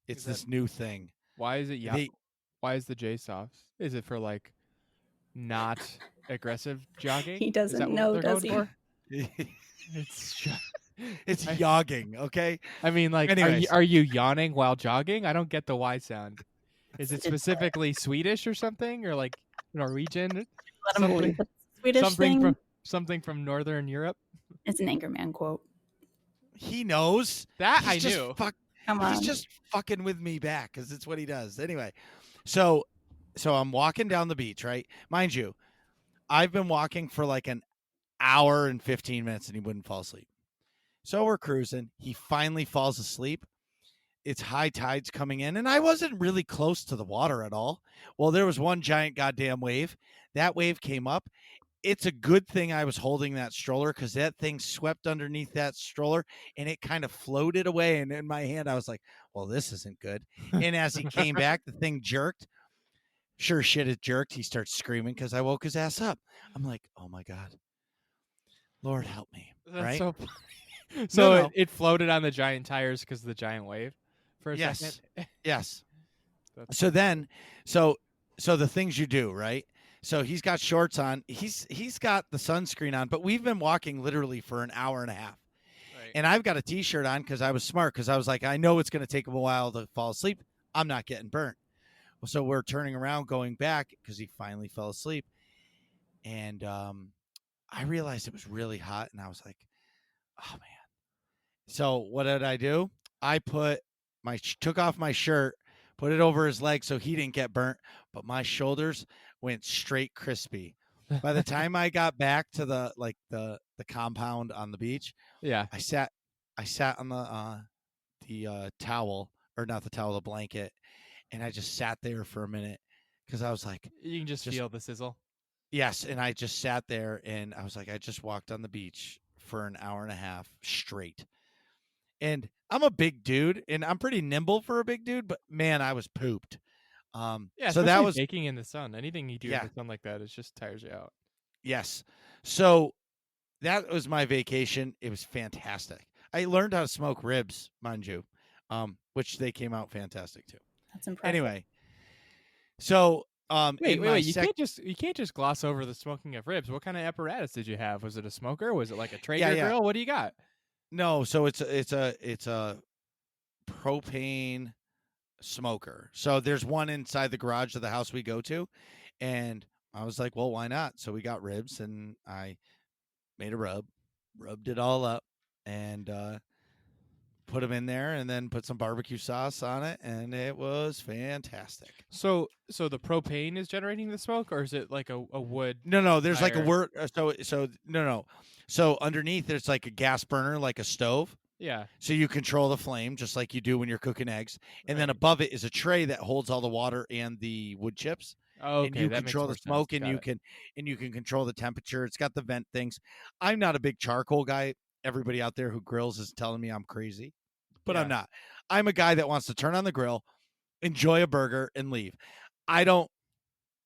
It's this new thing. Why is it why is the J soft? Is it for like not aggressive jogging? He doesn't know, does he? It's jogging, okay? I mean, like, are you yawning while jogging? I don't get the Y sound. Is it specifically Swedish or something, or like Norwegian? Something from Northern Europe. It's an Anchorman quote. He knows that. I knew. Come on. He's just fucking with me back because it's what he does. Anyway, so I'm walking down the beach, right? Mind you, I've been walking for like an hour and 15 minutes and he wouldn't fall asleep. So we're cruising. He finally falls asleep. It's high tides coming in, and I wasn't really close to the water at all. Well, there was one giant goddamn wave. That wave came up. It's a good thing I was holding that stroller because that thing swept underneath that stroller and it kind of floated away. And in my hand, I was like, well, this isn't good. And as he came back, the thing jerked. Sure shit, it jerked. He starts screaming because I woke his ass up. I'm like, oh my God. Lord help me. That's right? so funny. So No. It floated on the giant tires because of the giant wave for a Yes. second? Yes. That's So then, so the things you do, right? So he's got shorts on. He's got the sunscreen on, but we've been walking literally for an hour and a half. right. And I've got a t-shirt on because I was smart because I was like, I know it's going to take him a while to fall asleep. I'm not getting burnt. So we're turning around going back because he finally fell asleep. And I realized it was really hot and I was like, oh man. So what did I do? I took off my shirt, put it over his leg so he didn't get burnt, but my shoulders went straight crispy. By the time I got back to the compound on the beach, Yeah. I sat on the towel, or not the towel, the blanket, and I just sat there for a minute because I was like, You can just feel the sizzle. yes, and I just sat there and I was like, I just walked on the beach for an hour and a half straight. And I'm a big dude and I'm pretty nimble for a big dude, but man, I was pooped. Yeah, So especially that was baking in the sun. Anything you do Yeah. in the sun like that, it just tires you out. Yes. So that was my vacation. It was fantastic. I learned how to smoke ribs, mind you, which they came out fantastic too. That's impressive. Anyway, so Wait, in my you can't just gloss over the smoking of ribs. What kind of apparatus did you have? Was it a smoker? Was it like a Traeger yeah. grill? What do you got? No, so it's a propane smoker. So there's one inside the garage of the house we go to, and I was like, well, why not? So we got ribs, and I made a rubbed it all up, and put them in there, and then put some barbecue sauce on it, and it was fantastic. So the propane is generating the smoke, or is it like a wood? No, there's like a fire? word. So no. So underneath there's like a gas burner, like a stove. Yeah. So you control the flame just like you do when you're cooking eggs, and then Right. above it is a tray that holds all the water and the wood chips. Oh, And okay, you that makes control more the smoke, sense. and Got it. you can control the temperature. It's got the vent things. I'm not a big charcoal guy. Everybody out there who grills is telling me I'm crazy, but I'm Yeah. not. I'm a guy that wants to turn on the grill, enjoy a burger, and leave.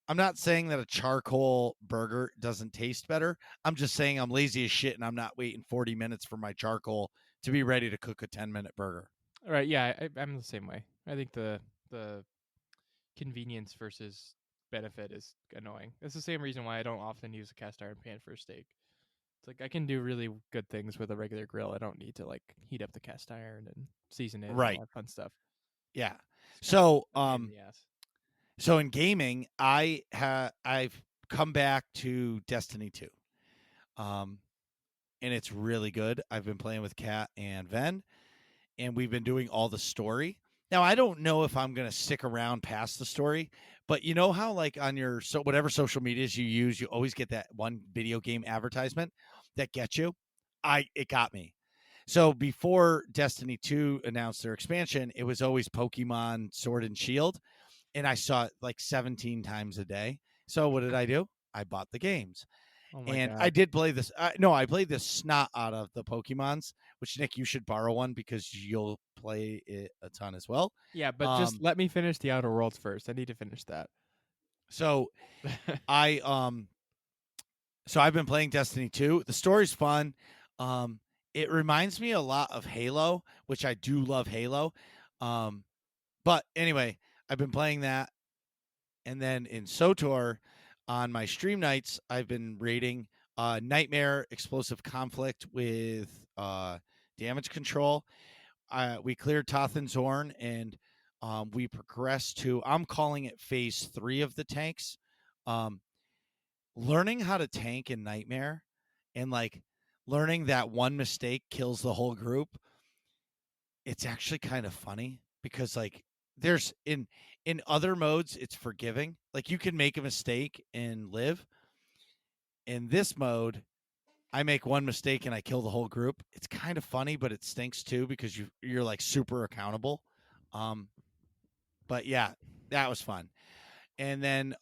I'm not saying that a charcoal burger doesn't taste better. I'm just saying I'm lazy as shit and I'm not waiting 40 minutes for my charcoal to be ready to cook a 10-minute burger. All right. Yeah, I'm the same way. I think the convenience versus benefit is annoying. It's the same reason why I don't often use a cast iron pan for a steak. It's like I can do really good things with a regular grill. I don't need to like heat up the cast iron and season it and Right. all that fun stuff. Yeah. It's kind So of a pain in the ass. so in gaming, I've come back to Destiny 2. And it's really good. I've been playing with Kat and Ven, and we've been doing all the story. Now, I don't know if I'm going to stick around past the story, but you know how like on your whatever social medias you use, you always get that one video game advertisement that gets you? It got me. So before Destiny 2 announced their expansion, it was always Pokemon Sword and Shield, and I saw it like 17 times a day. So what did I do? I bought the games. Oh my And god. I did play this. I played this snot out of the Pokemons, which Nick, you should borrow one because you'll play it a ton as well. Yeah, but just let me finish the Outer Worlds first. I need to finish that. So I've been playing Destiny 2. The story's fun. It reminds me a lot of Halo, which I do love Halo. But anyway, I've been playing that. And then in SWTOR on my stream nights, I've been raiding Nightmare, Explosive Conflict with damage control. We cleared Tothen's Horn, and we progressed to, I'm calling it phase 3 of the tanks. Learning how to tank in Nightmare and like learning that one mistake kills the whole group. It's actually kind of funny because like there's in other modes it's forgiving. Like you can make a mistake and live. In this mode, I make one mistake and I kill the whole group. It's kind of funny, but it stinks too because you're like super accountable. Um, but yeah, that was fun. And then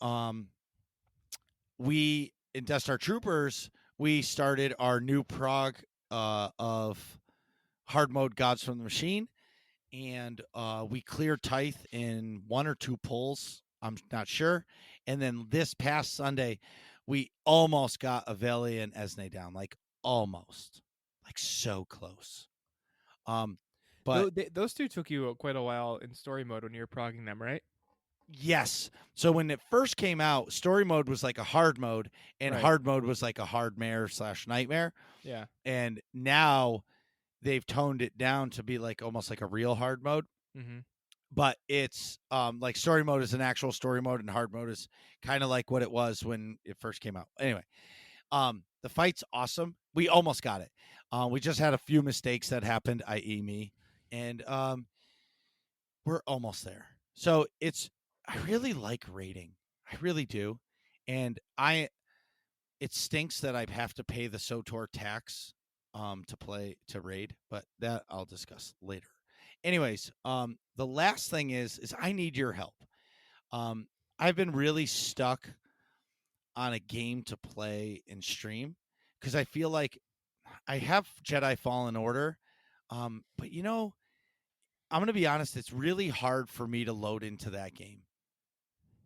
we in Death Star Troopers, we started our new prog of hard mode Gods from the Machine, and we cleared Tithe in 1 or 2 pulls. I'm not sure. And then this past Sunday, we almost got Avelia and Esne down, like almost, like so close. But Those two took you quite a while in story mode when you were progging them, right? yes. So when it first came out, story mode was like a hard mode, and Right. hard mode was like a hard mare / nightmare. Yeah. And now they've toned it down to be like almost like a real hard mode. Mm-hmm. But it's like story mode is an actual story mode, and hard mode is kind of like what it was when it first came out. Anyway, the fight's awesome. We almost got it. We just had a few mistakes that happened, i.e. me, and we're almost there. So I really like raiding. I really do. And it stinks that I have to pay the SWTOR tax to raid, but that I'll discuss later. Anyways, the last thing is I need your help. I've been really stuck on a game to play and stream because I feel like I have Jedi Fallen Order, but I'm going to be honest, it's really hard for me to load into that game.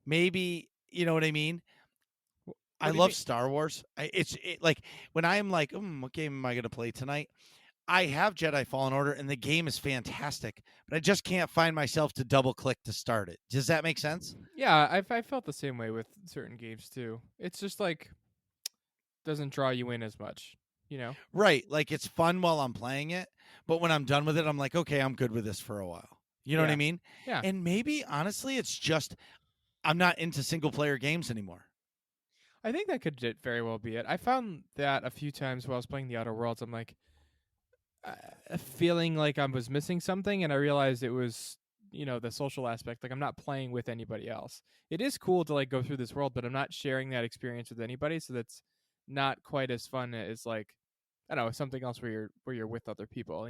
Maybe, you know what I mean? I love Star Wars. Like when I'm like, what game am I going to play tonight? I have Jedi Fallen Order and the game is fantastic, but I just can't find myself to double click to start it. Does that make sense? Yeah, I felt the same way with certain games too. It's just like doesn't draw you in as much, Right. Like it's fun while I'm playing it, but when I'm done with it, I'm like, okay, I'm good with this for a while. You know what I mean? Yeah. And maybe honestly, it's just I'm not into single player games anymore. I think that could very well be it. I found that a few times while I was playing the Outer Worlds. I'm like feeling like I was missing something, and I realized it was the social aspect. Like I'm not playing with anybody else. It is cool to like go through this world, but I'm not sharing that experience with anybody, so that's not quite as fun as like I don't know something else where you're with other people.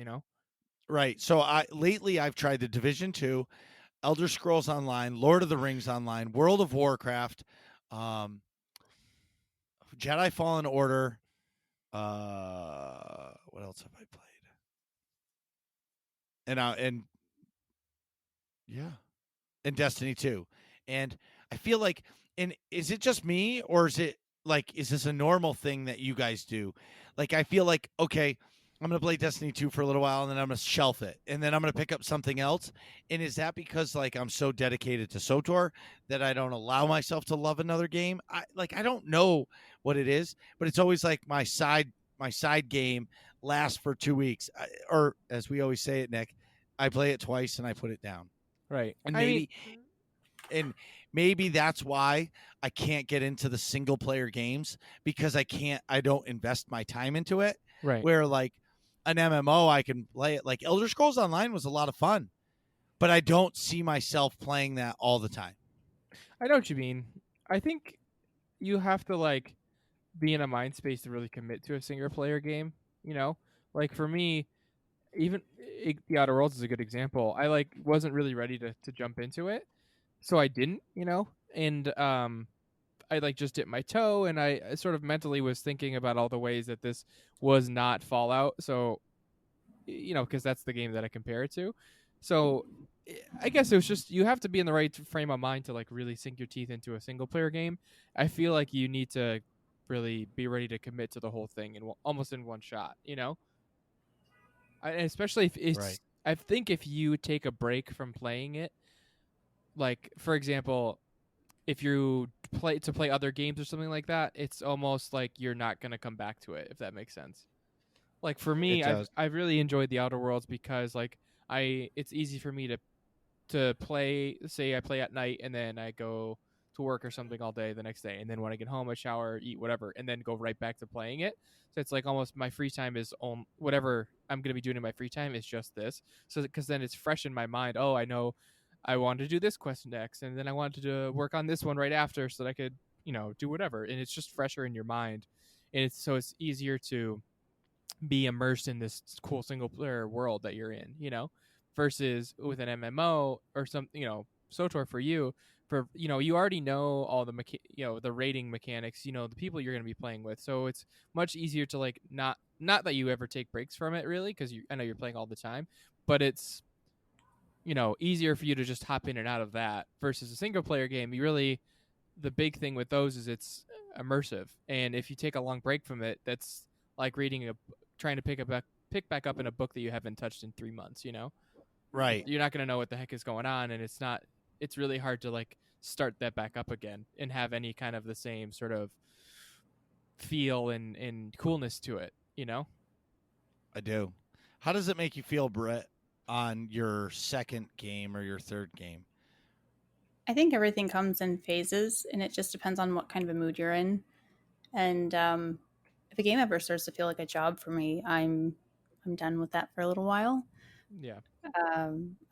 Right. So lately I've tried the Division 2, Elder Scrolls Online, Lord of the Rings Online, World of Warcraft, Jedi Fallen Order. What else have I played? And yeah, and Destiny 2. And I feel like, and is it just me, or is this a normal thing that you guys do? Like I feel like, okay, I'm gonna play Destiny 2 for a little while, and then I'm gonna shelf it, and then I'm gonna pick up something else. And is that because like I'm so dedicated to SWTOR that I don't allow myself to love another game? I don't know what it is, but it's always like my side game lasts for 2 weeks, or as we always say it, Nick, I play it twice and I put it down. Right. And maybe that's why I can't get into the single player games, because I don't invest my time into it. Right. Where like an MMO, I can play it. Like Elder Scrolls Online was a lot of fun, but I don't see myself playing that all the time. I know what you mean. I think you have to like be in a mind space to really commit to a single player game. Like for me, even the Outer Worlds is a good example. I like wasn't really ready to jump into it, so I didn't. And I like just dipped my toe, and I sort of mentally was thinking about all the ways that this was not Fallout. So because that's the game that I compare it to. So I guess it was just you have to be in the right frame of mind to like really sink your teeth into a single player game. I feel like you need to really be ready to commit to the whole thing and almost in one shot. Especially if it's. Right. I think if you take a break from playing it, like for example, if you play other games or something like that, it's almost like you're not gonna come back to it. If that makes sense. Like for me, I've really enjoyed the Outer Worlds because like it's easy for me to play. Say I play at night and then I go to work or something all day the next day, and then when I get home I shower, eat whatever, and then go right back to playing it. So it's like almost my free time is on whatever I'm gonna be doing in my free time is just this. So because then it's fresh in my mind. Oh, I know I wanted to do this quest next, and then I wanted to work on this one right after so that I could do whatever, and it's just fresher in your mind. and it's easier to be immersed in this cool single player world that you're in, versus with an MMO or SWTOR for you, you already know all the the rating mechanics, the people you're going to be playing with, so it's much easier to like not that you ever take breaks from it really, because I know you're playing all the time, but it's easier for you to just hop in and out of that versus a single player game. The big thing with those is it's immersive, and if you take a long break from it, that's like trying to pick back up in a book that you haven't touched in 3 months. Right. You're not going to know what the heck is going on, and it's really hard to like start that back up again and have any kind of the same sort of feel and coolness to it. I do. How does it make you feel, Brett, on your second game or your third game? I think everything comes in phases, and it just depends on what kind of a mood you're in. And if a game ever starts to feel like a job for me, I'm done with that for a little while. Yeah.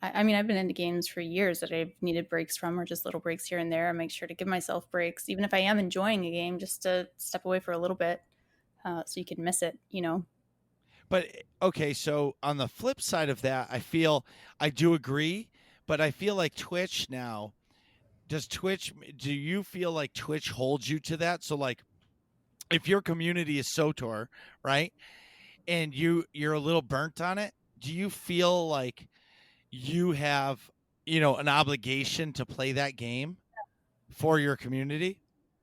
I mean, I've been into games for years that I've needed breaks from, or just little breaks here and there. I make sure to give myself breaks, even if I am enjoying a game, just to step away for a little bit, so you can miss it. But okay, so on the flip side of that, I do agree, but I feel like Twitch now. Do you feel like Twitch holds you to that? So like, if your community is SWTOR, right, and you're a little burnt on it, do you feel like you have an obligation to play that game for your community?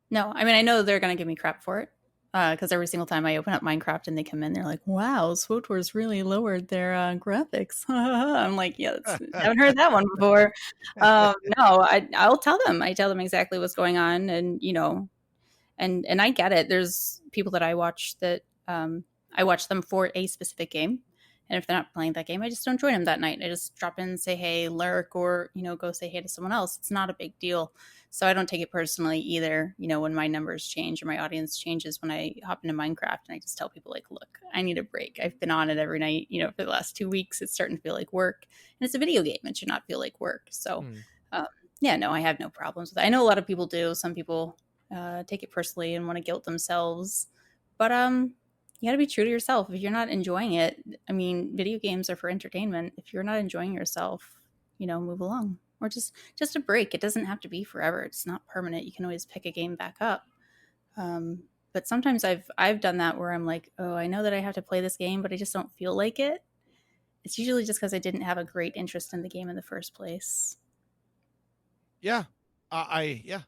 No, I mean, I know they're going to give me crap for it, because every single time I open up Minecraft and they come in, they're like, wow, SWTOR's really lowered their graphics. I'm like, yeah, I haven't heard that one before. No, I'll tell them. I tell them exactly what's going on, and and I get it. There's people that I watch that I watch them for a specific game. And if they're not playing that game, I just don't join them that night. I just drop in and say, hey, lurk, or, go say hey to someone else. It's not a big deal. So I don't take it personally either, when my numbers change or my audience changes when I hop into Minecraft, and I just tell people like, look, I need a break. I've been on it every night, for the last 2 weeks. It's starting to feel like work, and it's a video game. It should not feel like work. So yeah, no, I have no problems with it. I know a lot of people do. Some people take it personally and want to guilt themselves, but you got to be true to yourself. If you're not enjoying it, I mean, video games are for entertainment. If you're not enjoying yourself, move along, or just a break. It doesn't have to be forever. It's not permanent. You can always pick a game back up. But sometimes I've done that where I'm like, oh, I know that I have to play this game, but I just don't feel like it. It's usually just because I didn't have a great interest in the game in the first place. Yeah, yeah.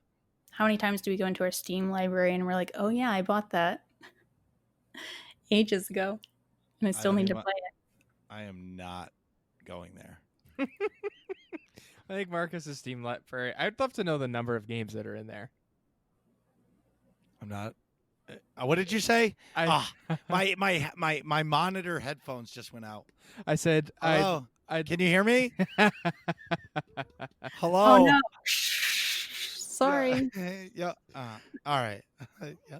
How many times do we go into our Steam library and we're like, oh yeah, I bought that ages ago, and I still need to play it. I am not going there. I think Marcus's Steam library. I'd love to know the number of games that are in there. I'm not. What did you say? My monitor headphones just went out. I said, hello. Can you hear me? Hello. Oh no. Sorry. Yeah. All right. Yeah.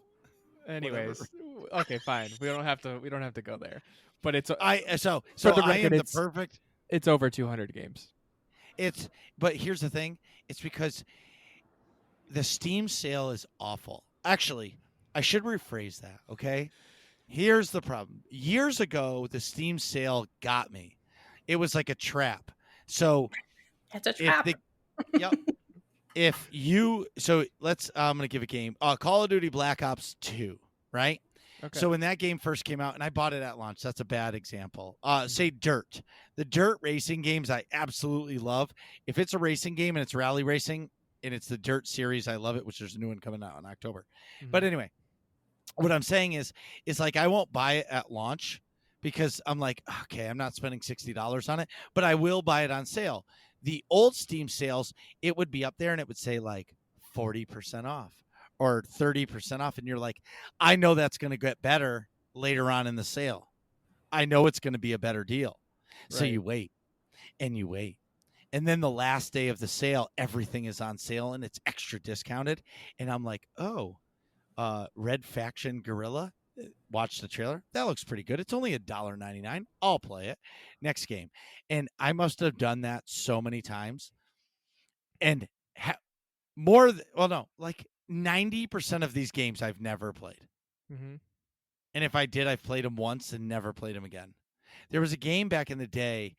Anyways, okay, fine. We don't have to go there. But it's for the record, I am the perfect. It's over 200 games. But here's the thing. It's because the Steam sale is awful. Actually, I should rephrase that, okay? Here's the problem. Years ago, the Steam sale got me. It was like a trap. So it's a trap. Yep. I'm going to give a game. Call of Duty Black Ops 2, right? Okay. So when that game first came out, and I bought it at launch, that's a bad example. Say Dirt. The Dirt racing games I absolutely love. If it's a racing game and it's rally racing and it's the Dirt series, I love it, which there's a new one coming out in October. Mm-hmm. But anyway, what I'm saying is like I won't buy it at launch because I'm like, okay, I'm not spending $60 on it, but I will buy it on sale. The old Steam sales, it would be up there and it would say like 40% off or 30% off. And you're like, I know that's going to get better later on in the sale. I know it's going to be a better deal. Right. So you wait and you wait. And then the last day of the sale, everything is on sale and it's extra discounted. And I'm like, oh, Red Faction Guerrilla. Watch the trailer. That looks pretty good. It's only $1.99. I'll play it. Next game. And I must have done that so many times. And like 90% of these games I've never played. Mm-hmm. And if I did, I've played them once and never played them again. There was a game back in the day.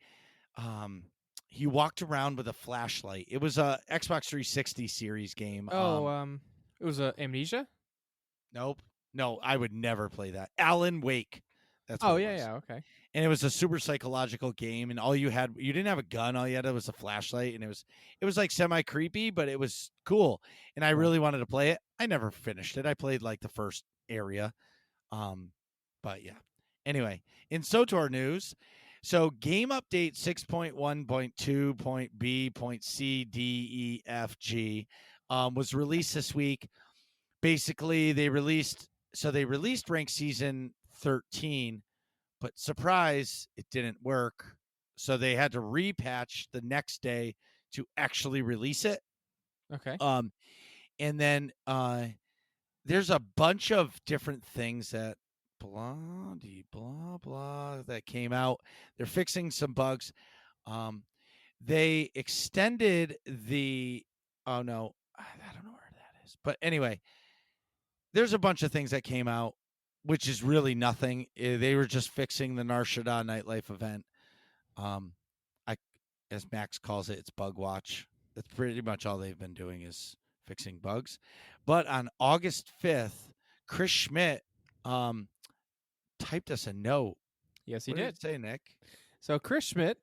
He walked around with a flashlight. It was a Xbox 360 series game. It was Amnesia. Nope. No, I would never play that. Alan Wake. That's what Oh it yeah, was. yeah, okay. And it was a super psychological game, and you didn't have a gun, all you had was a flashlight, and it was like semi creepy, but it was cool. And I really wanted to play it. I never finished it. I played like the first area. But yeah. Anyway, in SWTOR news, so game update 6.1.2.B.C.D.E.F.G was released this week. Basically, they released ranked season 13, but surprise, it didn't work. So they had to repatch the next day to actually release it. Okay. And then there's a bunch of different things that blah blah that came out. They're fixing some bugs. They extended the oh no, I don't know where that is. But anyway, there's a bunch of things that came out, which is really nothing. They were just fixing the Nar Shaddaa nightlife event. I, as Max calls it, it's bug watch. That's pretty much all they've been doing is fixing bugs. But on August 5th, Chris Schmidt typed us a note. Yes, he What did. it say, Nick? So Chris Schmidt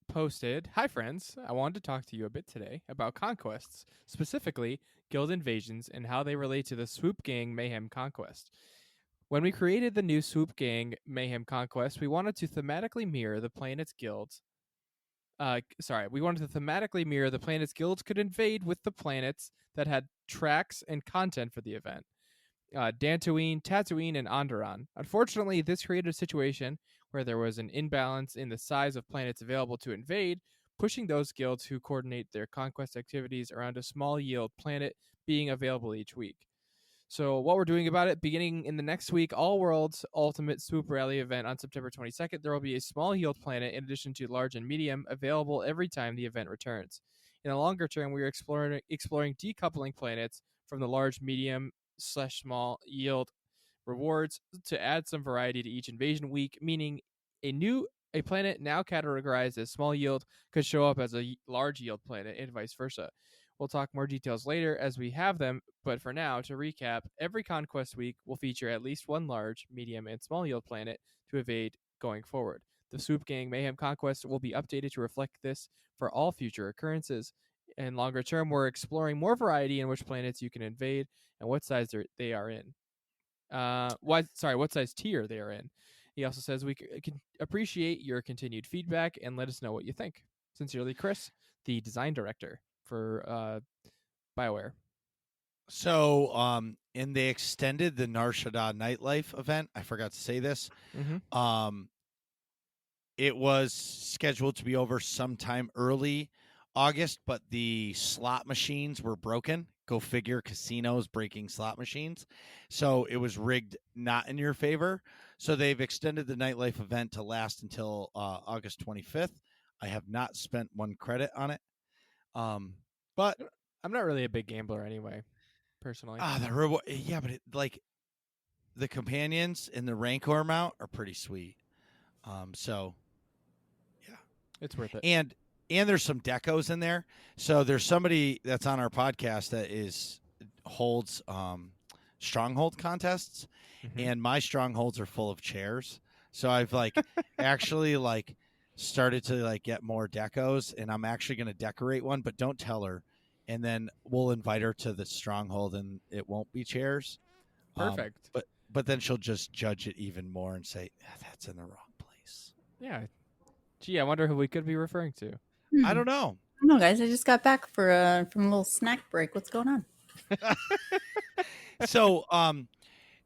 posted, "Hi friends, I wanted to talk to you a bit today about conquests, specifically guild invasions and how they relate to the Swoop Gang Mayhem Conquest. When we created the new Swoop Gang Mayhem Conquest, we wanted to thematically mirror the planet's guilds. We wanted to thematically mirror the planet's guilds could invade with the planets that had tracks and content for the event. Dantooine, Tatooine, and Onderon. Unfortunately, this created a situation where there was an imbalance in the size of planets available to invade, pushing those guilds who coordinate their conquest activities around a small yield planet being available each week. So what we're doing about it, beginning in the next week, All Worlds Ultimate Swoop Rally event on September 22nd, there will be a small yield planet in addition to large and medium available every time the event returns. In the longer term, we are exploring decoupling planets from the large, medium / small yield rewards to add some variety to each invasion week, meaning a planet now categorized as small yield could show up as a large yield planet and vice versa. We'll talk more details later as we have them, but for now, to recap, every Conquest week will feature at least one large, medium, and small yield planet to evade going forward. The Swoop Gang Mayhem Conquest will be updated to reflect this for all future occurrences. In longer term, we're exploring more variety in which planets you can invade and what size they are in. What size tier they are in. He also says we can appreciate your continued feedback and let us know what you think. Sincerely, Chris, the design director for BioWare. So, and they extended the Nar Shaddaa nightlife event. I forgot to say this. Mm-hmm. It was scheduled to be over sometime early August, but the slot machines were broken. Go figure, casinos breaking slot machines. So it was rigged not in your favor. So they've extended the nightlife event to last until August 25th. I have not spent one credit on it. But I'm not really a big gambler anyway, personally. The reward, yeah, but like the companions and the Rancor mount are pretty sweet. So yeah, it's worth it. And there's some decos in there. So there's somebody that's on our podcast that holds stronghold contests, and my strongholds are full of chairs. So I've actually started to get more decos, and I'm actually going to decorate one, but don't tell her. And then we'll invite her to the stronghold, and it won't be chairs. Perfect. But then she'll just judge it even more and say, that's in the wrong place. Yeah. Gee, I wonder who we could be referring to. I don't know. I don't know, guys. I just got back from a little snack break. What's going on? So,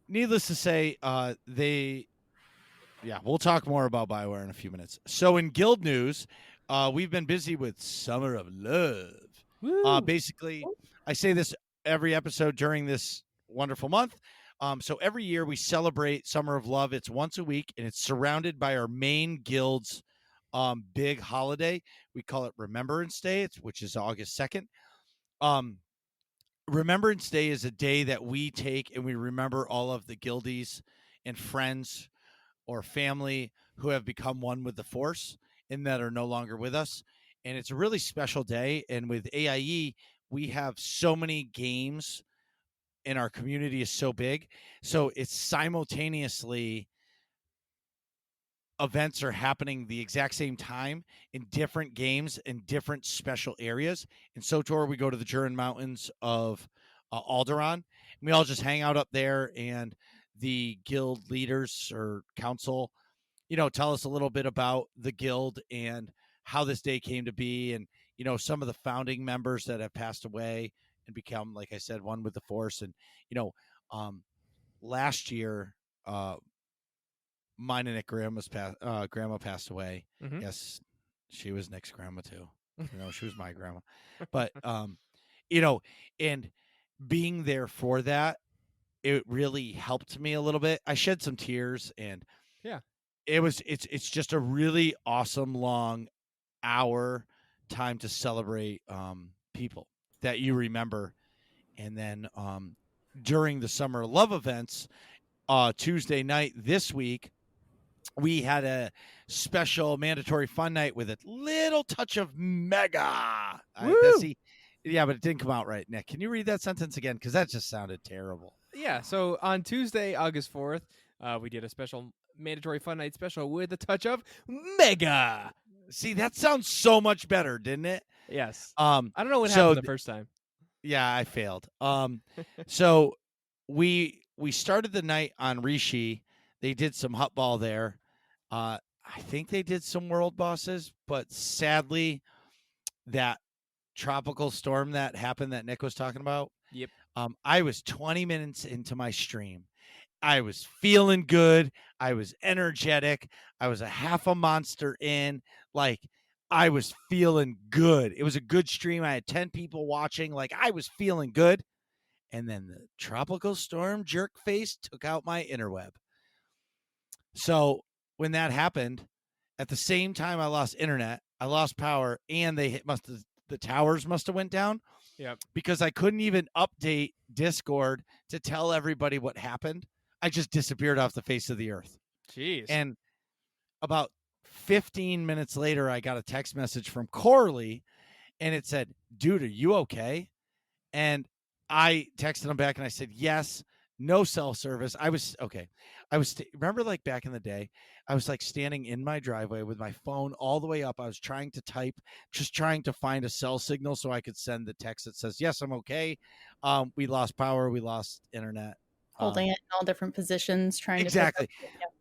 needless to say, we'll talk more about BioWare in a few minutes. So in guild news, we've been busy with Summer of Love. Basically, I say this every episode during this wonderful month. So every year we celebrate Summer of Love. It's once a week, and it's surrounded by our main guild's big holiday. We call it Remembrance Day, which is August 2nd. Remembrance Day is a day that we take and we remember all of the guildies and friends or family who have become one with the Force and that are no longer with us. And it's a really special day. And with AIE, we have so many games and our community is so big. So it's simultaneously events are happening the exact same time in different games in different special areas. In SWTOR, we go to the Jurin Mountains of Alderaan, and we all just hang out up there, and the guild leaders or council, tell us a little bit about the guild and how this day came to be, and some of the founding members that have passed away and become, like I said, one with the Force. And last year, mine and Nick grandma passed away. Mhm. Yes, she was Nick's grandma too. She was my grandma. But and being there for that, it really helped me a little bit. I shed some tears, and Yeah. it's just a really awesome long hour time to celebrate people that you remember. And then during the Summer Love events, Tuesday night this week, we had a special mandatory fun night with a little touch of mega. Yeah, but it didn't come out right. Nick, can you read that sentence again? Because that just sounded terrible. Yeah. So on Tuesday, August 4th, we did a special mandatory fun night special with a touch of mega. See, that sounds so much better, didn't it? Yes. I don't know what happened the first time. Yeah, I failed. So we started the night on Rishi. They did some hut ball there. I think they did some world bosses, but sadly, that tropical storm that happened that Nick was talking about. Yep. I was 20 minutes into my stream. I was feeling good. I was energetic. I was a half a monster in. Like, I was feeling good. It was a good stream. I had 10 people watching. Like, I was feeling good. And then the tropical storm jerk face took out my interweb. So when that happened, at the same time I lost internet, I lost power, and the towers must have went down. Yep. Because I couldn't even update Discord to tell everybody what happened. I just disappeared off the face of the earth. Jeez. And about 15 minutes later, I got a text message from Corley, and it said, "Dude, are you okay?" And I texted him back, and I said, "Yes." No cell service. I was okay. Remember, like back in the day, I was like standing in my driveway with my phone all the way up. I was trying to type, just trying to find a cell signal so I could send the text that says, "Yes, I'm okay." We lost power. We lost internet. Holding it in all different positions, trying exactly. to pick up.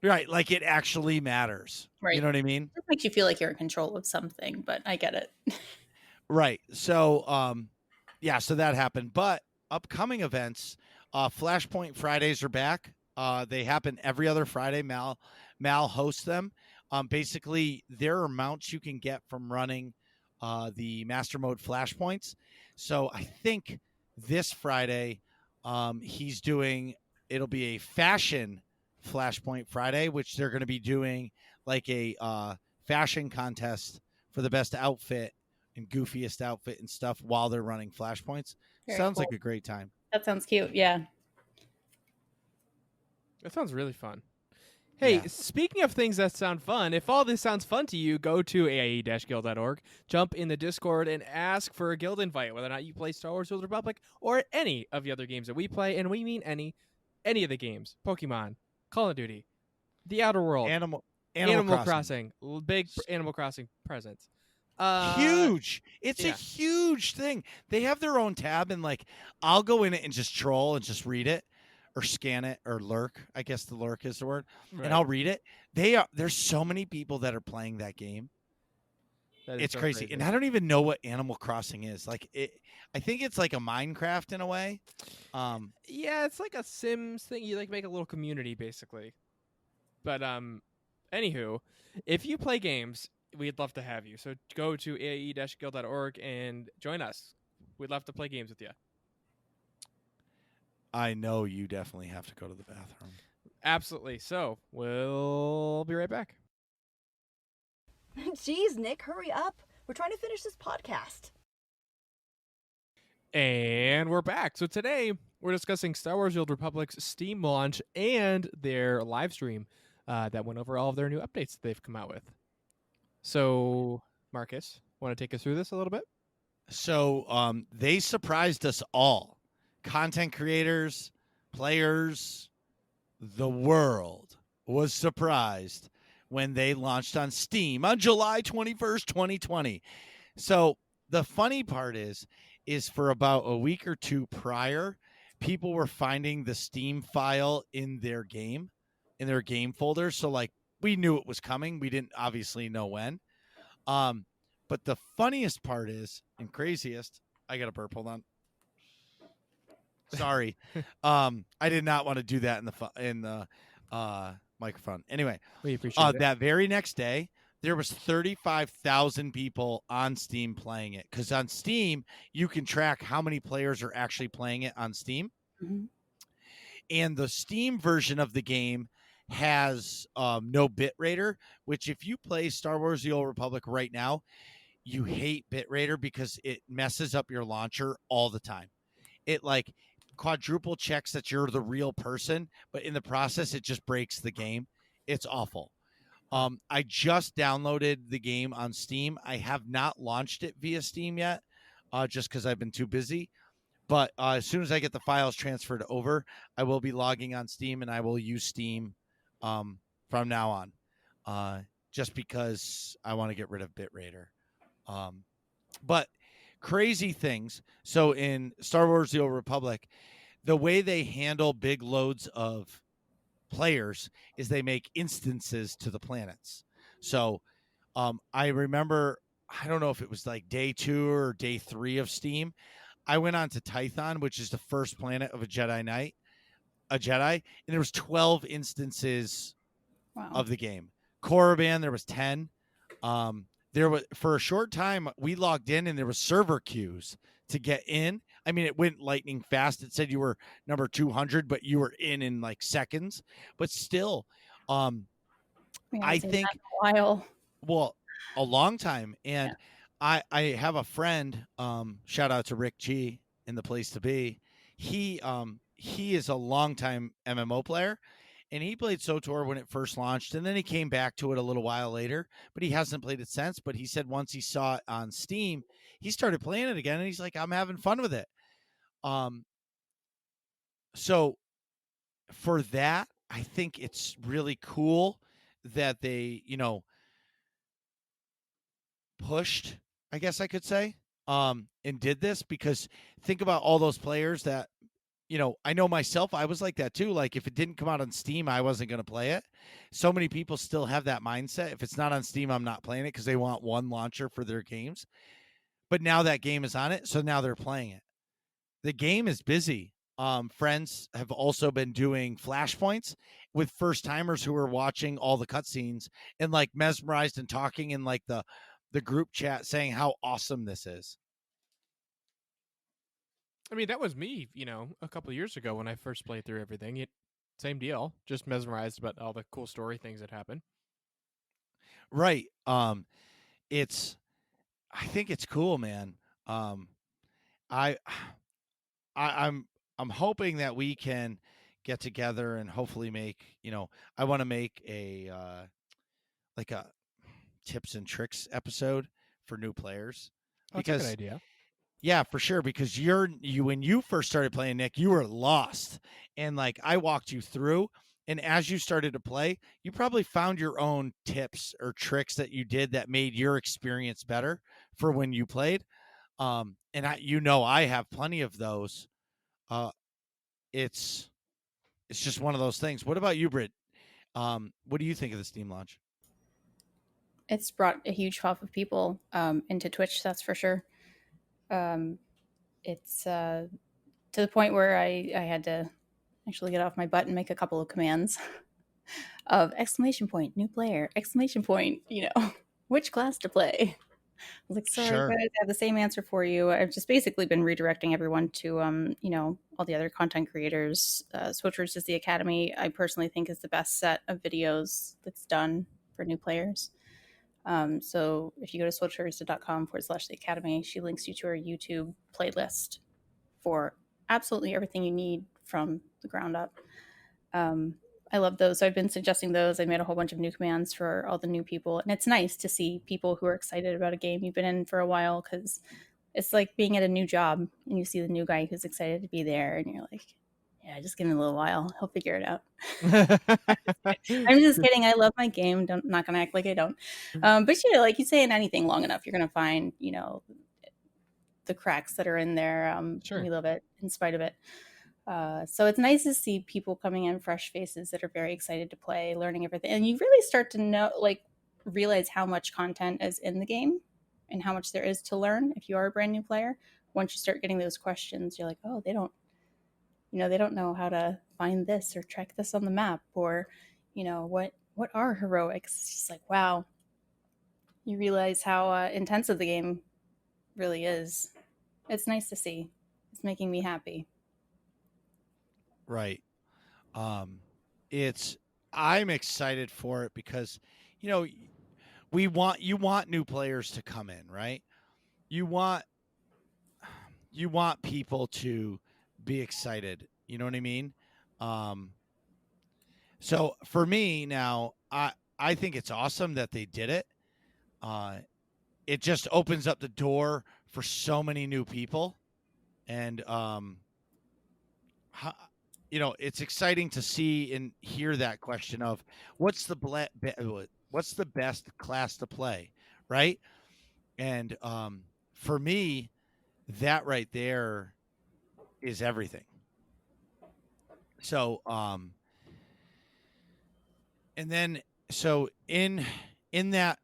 Right. Like it actually matters. Right. You know what I mean? It makes you feel like you're in control of something, but I get it. Right. So, yeah, so that happened. But upcoming events, Flashpoint Fridays are back. They happen every other Friday. Mal hosts them. Basically, there are mounts you can get from running the Master Mode Flashpoints. So I think this Friday, it'll be a fashion Flashpoint Friday, which they're going to be doing like a fashion contest for the best outfit and goofiest outfit and stuff while they're running Flashpoints. Very Sounds cool. like a great time. That sounds cute. Yeah. That sounds really fun. Hey, Yeah. Speaking of things that sound fun, if all this sounds fun to you, go to aie-guild.org, jump in the Discord, and ask for a guild invite, whether or not you play Star Wars: The Old Republic or any of the other games that we play, and we mean any of the games. Pokemon, Call of Duty, The Outer World, Animal Crossing. Big Animal Crossing presence. Huge. It's yeah. a huge thing. They have their own tab, and like I'll go in it and just troll and just read it or scan it or lurk. I guess the lurk is the word. Right. And I'll read it. There's so many people that are playing that game. It's so crazy. And I don't even know what Animal Crossing is. Like I think it's like a Minecraft in a way. Yeah, it's like a Sims thing. You like make a little community basically. But anywho, if you play games, we'd love to have you. So go to aie-guild.org and join us. We'd love to play games with you. I know you definitely have to go to the bathroom. Absolutely. So we'll be right back. Jeez, Nick, hurry up. We're trying to finish this podcast. And we're back. So today We're discussing Star Wars: The Old Republic's Steam launch and their live stream that went over all of their new updates that they've come out with. So, Marcus, want to take us through this a little bit? So they surprised us all. Content creators, players, the world was surprised when they launched on Steam on July 21st, 2020. So the funny part is for about a week or two prior, people were finding the Steam file in their game folder. So like we knew it was coming. We didn't obviously know when. But the funniest part is, and craziest, I got a burp. Hold on. Sorry. I did not want to do that in the microphone. Anyway, We appreciate it. that very next day, there was 35,000 people on Steam playing it. Because on Steam, you can track how many players are actually playing it on Steam. Mm-hmm. And the Steam version of the game has no bitrater, which if you play Star Wars: The Old Republic right now, you hate bitrater because it messes up your launcher all the time. It like quadruple checks that you're the real person, but in the process, it just breaks the game. It's awful. I just downloaded the game on Steam. I have not launched it via Steam yet, just because I've been too busy. But as soon as I get the files transferred over, I will be logging on Steam and I will use Steam from now on, just because I want to get rid of bitrater. But crazy things. So in Star Wars: The Old Republic, the way they handle big loads of players is they make instances to the planets. So I remember, I don't know if it was like day 2 or day 3 of Steam. I went on to Tython, which is the first planet of a Jedi, and there was 12 instances of the game. Korriban, there was 10. There was, for a short time, we logged in and there was server queues to get in. I mean, it went lightning fast. It said you were number 200, but you were in like seconds. But still, I think a while. Well, a long time. And I have a friend, shout out to Rick G in the place to be. He is a longtime MMO player, and he played SWTOR when it first launched, and then he came back to it a little while later, but he hasn't played it since. But he said once he saw it on Steam, he started playing it again, and he's like, I'm having fun with it. So for that, I think it's really cool that they, pushed, I guess I could say, and did this, because think about all those players that, I know myself, I was like that too. Like if it didn't come out on Steam, I wasn't going to play it. So many people still have that mindset. If it's not on Steam, I'm not playing it, because they want one launcher for their games. But now that game is on it, so now they're playing it. The game is busy. Friends have also been doing flashpoints with first timers who are watching all the cutscenes and like mesmerized and talking in like the group chat saying how awesome this is. I mean, that was me, a couple of years ago when I first played through everything. Same deal, just mesmerized about all the cool story things that happen. Right. I think it's cool, man. I'm hoping that we can get together and hopefully make, I want to make a like a tips and tricks episode for new players. Because that's a good idea. Yeah, for sure. Because when you first started playing, Nick, you were lost, and like I walked you through. And as you started to play, you probably found your own tips or tricks that you did that made your experience better for when you played. And I have plenty of those. It's just one of those things. What about you, Britt? What do you think of the Steam launch? It's brought a huge pop of people into Twitch, that's for sure. It's to the point where I had to actually get off my butt and make a couple of commands of exclamation point, new player, exclamation point, which class to play. I was like, sorry, Sure. guys, I have the same answer for you. I've just basically been redirecting everyone to, all the other content creators. SWTOR is the Academy. I personally think is the best set of videos that's done for new players. So if you go to SWTOR.com/the Academy, she links you to her YouTube playlist for absolutely everything you need from the ground up. I love those. So I've been suggesting those. I made a whole bunch of new commands for all the new people. And it's nice to see people who are excited about a game you've been in for a while, because it's like being at a new job and you see the new guy who's excited to be there and you're like, yeah, just give him a little while. He'll figure it out. I'm just kidding. I love my game. Not going to act like I don't. But like you say, in anything long enough, you're going to find, the cracks that are in there. Sure. We love it in spite of it. So it's nice to see people coming in, fresh faces that are very excited to play, learning everything. And you really start to realize how much content is in the game and how much there is to learn if you are a brand new player. Once you start getting those questions, you're like, oh, they don't know how to find this or track this on the map, or, what are heroics? It's just like, wow. You realize how intensive the game really is. It's nice to see. It's making me happy. Right. I'm excited for it because, you want new players to come in, right? You want people to be excited. You know what I mean? So for me now, I think it's awesome that they did it. It just opens up the door for so many new people, and it's exciting to see and hear that question of what's the best class to play, right? And for me, that right there is everything. So and then so in that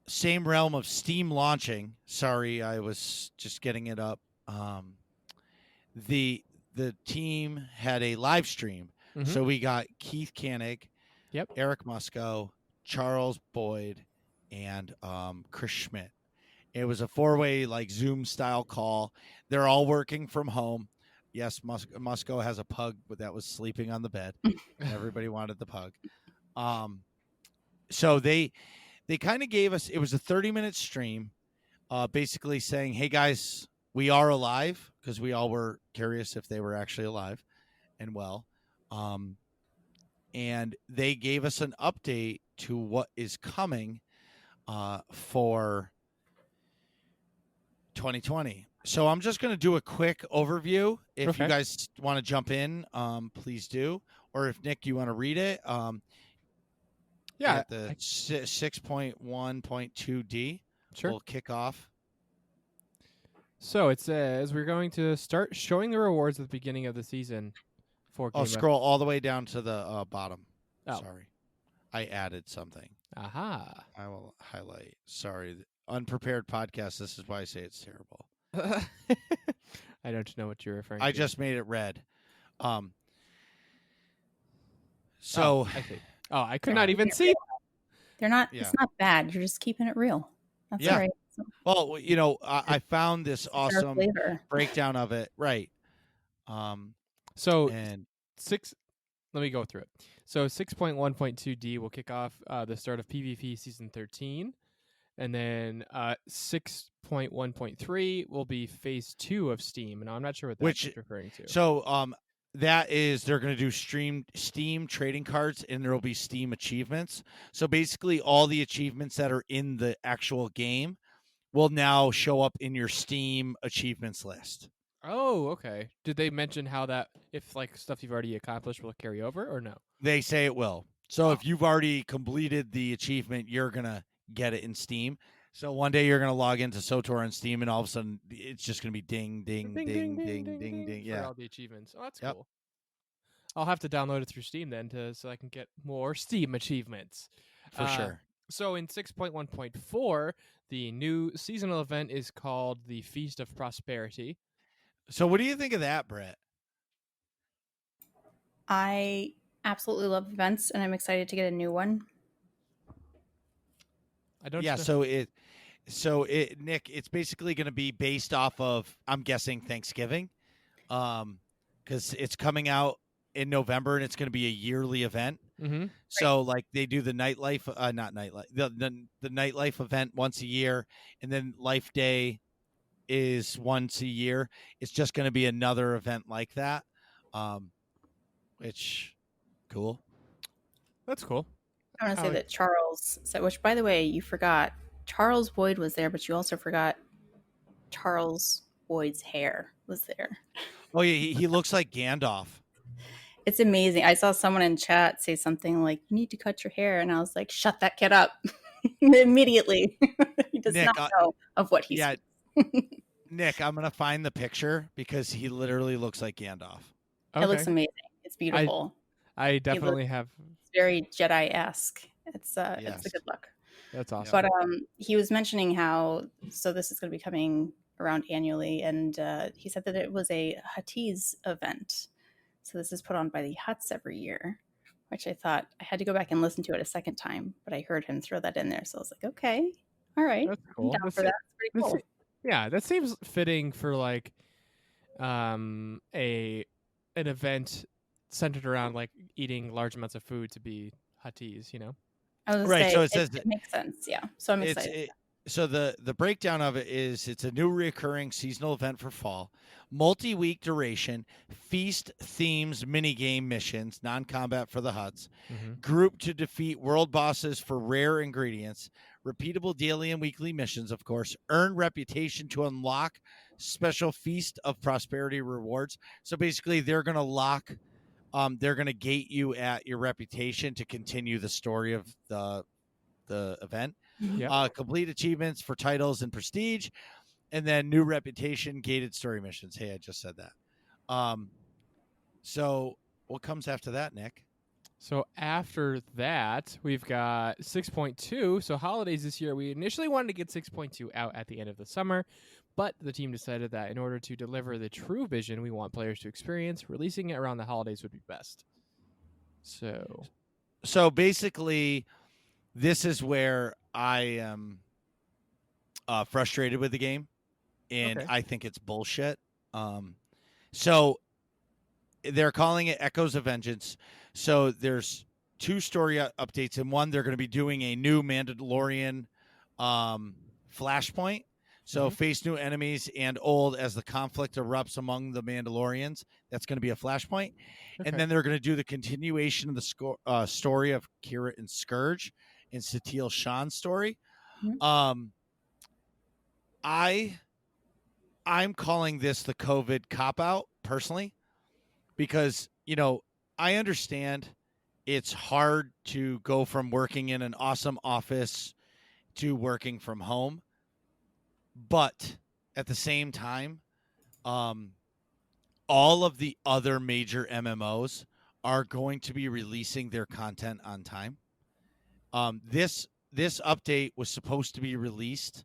same realm of Steam launching, sorry, I was just getting it up. The team had a live stream. Mhm. So we got Keith Koenig, Yep. Eric Musco, Charles Boyd, and Chris Schmidt. It was a 4-way Zoom style call. They're all working from home. Yes, Musco has a pug that was sleeping on the bed. Everybody wanted the pug. So they kind of gave us, it was a 30-minute stream, basically saying, hey guys, we are alive, because we all were curious if they were actually alive and well. And they gave us an update to what is coming for 2020. So I'm just going to do a quick overview. If Okay. you guys want to jump in, please do. Or if Nick, you want to read it. Yeah. At the 6.1.2D, Sure. we'll kick off. So it says we're going to start showing the rewards at the beginning of the season for Oh, Game scroll all the way down to the bottom. Oh. Sorry. I added something. Aha. I will highlight. Sorry. Unprepared podcast. This is why I say it's terrible. I don't know what you're referring I to. just made it red. I see. Oh, I could They're not even keeping it see. real. They're not. Yeah. It's not bad. You're just keeping it real. That's Yeah. all right. Well, I found this It's our awesome flavor. breakdown of it. Right. So And let me go through it. So 6.1.2D will kick off the start of PvP Season 13. And then 6.1.3 will be Phase 2 of Steam. And I'm not sure what that's referring to. So that is, they're going to do Steam trading cards, and there will be Steam achievements. So basically all the achievements that are in the actual game will now show up in your Steam achievements list. Oh, okay. Did they mention how that, if stuff you've already accomplished will carry over, or no? They say it will. So if you've already completed the achievement, you're going to get it in Steam. So one day you're going to log into SWTOR on Steam, and all of a sudden it's just going to be ding, ding, ding, ding, ding, ding, ding. For Yeah. all the achievements. Oh, that's cool. I'll have to download it through Steam then so I can get more Steam achievements. For sure. So in 6.1.4, the new seasonal event is called the Feast of Prosperity. So what do you think of that, Brett? I absolutely love events, and I'm excited to get a new one. I don't. Yeah. So Nick, it's basically going to be based off of, I'm guessing, Thanksgiving, because it's coming out in November, and it's going to be a yearly event. Mm-hmm. So they do the nightlife, not nightlife, the nightlife event once a year, and then Life Day is once a year. It's just going to be another event like that, which cool. That's cool. I want to I say like- that Charles said, which by the way, you forgot. Charles Boyd was there, but you also forgot Charles Boyd's hair was there. Oh yeah, he looks like Gandalf. It's amazing. I saw someone in chat say something like, "You need to cut your hair," and I was like, "Shut that kid up!" Immediately. He does Nick, not know of what he's. yeah, Nick, I'm gonna find the picture because he literally looks like Gandalf. It looks Okay. amazing. It's beautiful. I definitely have. It's very Jedi-esque. It's a Yes. good look. That's awesome. But he was mentioning how this is going to be coming around annually, and he said that it was a Hutties event. So this is put on by the Huts every year, which I thought I had to go back and listen to it a second time, but I heard him throw that in there, so I was like, okay, all right, That's I'm cool. down That's for that. It's pretty cool. Yeah, that seems fitting for like an event centered around like eating large amounts of food to be Hutties, you know? I was Right, say, so it says that- makes sense, yeah. So I'm It's excited. so the breakdown of it is it's a new recurring seasonal event for fall, multi-week duration, feast themes, mini game missions, non-combat for the Huts, group to defeat world bosses for rare ingredients, repeatable daily and weekly missions, of course, earn reputation to unlock special feast of prosperity rewards. So basically, they're going to lock, they're going to gate you at your reputation to continue the story of the event. Yep. Complete achievements for titles and prestige, and then new reputation, gated story missions. Hey, I just said that. So what comes after that, Nick? So after that, we've got 6.2. So holidays this year, we initially wanted to get 6.2 out at the end of the summer, but the team decided that in order to deliver the true vision we want players to experience, releasing it around the holidays would be best. So basically, this is where I am frustrated with the game, and Okay. I think it's bullshit. So they're calling it Echoes of Vengeance. So there's 2 story updates. In one, they're going to be doing a new Mandalorian flashpoint. So face new enemies and old as the conflict erupts among the Mandalorians. That's going to be a flashpoint. Okay. And then they're going to do the continuation of the story of Kira and Scourge and Satil Shan's story. I'm calling this the COVID cop-out, personally, because, I understand it's hard to go from working in an awesome office to working from home. But at the same time, all of the other major MMOs are going to be releasing their content on time. This update was supposed to be released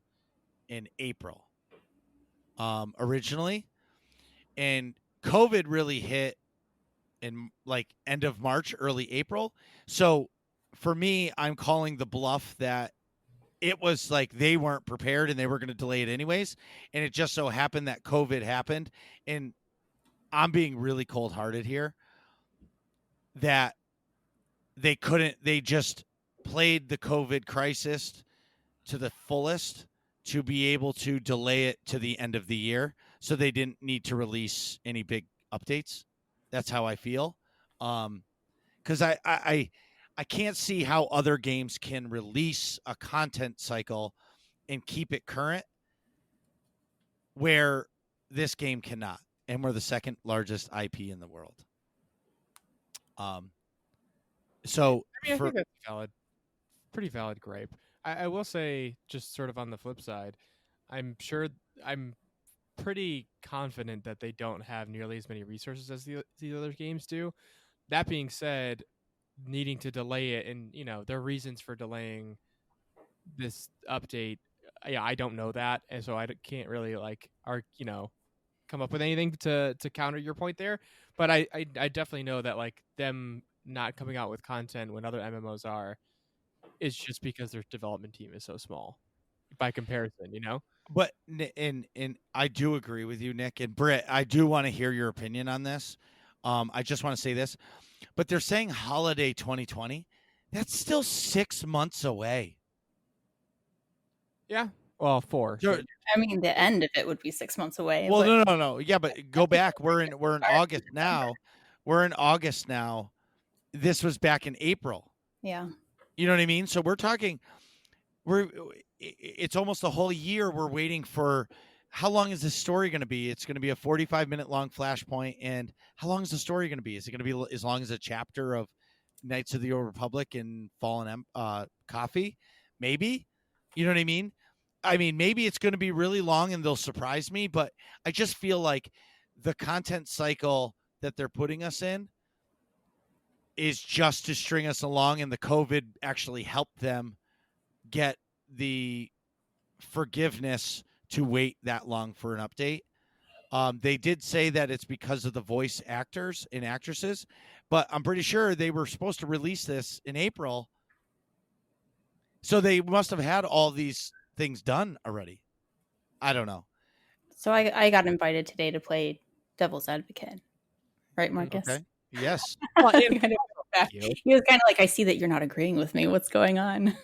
in April originally, and COVID really hit in like end of March, early April. So for me, I'm calling the bluff that it was like they weren't prepared and they were going to delay it anyways. And it just so happened that COVID happened. And I'm being really cold hearted here that they just played the COVID crisis to the fullest to be able to delay it to the end of the year. So they didn't need to release any big updates. That's how I feel. Because I can't see how other games can release a content cycle and keep it current where this game cannot. And we're the second largest IP in the world. So I mean, I think that's valid. Pretty valid gripe. I will say, just sort of on the flip side, I'm pretty confident that they don't have nearly as many resources as the other games do. That being said, needing to delay it and, their reasons for delaying this update, I don't know that. And so I can't really come up with anything to counter your point there. But I definitely know that like them not coming out with content when other MMOs are is just because their development team is so small by comparison, But and I do agree with you, Nick and Britt. I do want to hear your opinion on this. I just want to say this, but they're saying holiday 2020. That's still 6 months away. Yeah, Well, 4. Sure. I mean, the end of it would be 6 months away. Well, but no. Yeah, but go back. We're in August now. We're in August now. This was back in April. yeah. You know what I mean? So we're talking. It's almost a whole year. We're waiting for. How long is this story going to be? It's going to be a 45-minute long flashpoint. And how long is the story going to be? Is it going to be as long as a chapter of Knights of the Old Republic and Fallen Coffee? Maybe. You know what I mean? I mean, maybe it's going to be really long and they'll surprise me, but I just feel like the content cycle that they're putting us in is just to string us along, and the COVID actually helped them get the forgiveness to wait that long for an update. They did say that it's because of the voice actors and actresses, but I'm pretty sure they were supposed to release this in April. So they must have had all these things done already. I don't know. So I got invited today to play devil's advocate. Right, Marcus? Okay. Yes. Well, Kind of back. you. He was kind of like, I see that you're not agreeing with me. What's going on?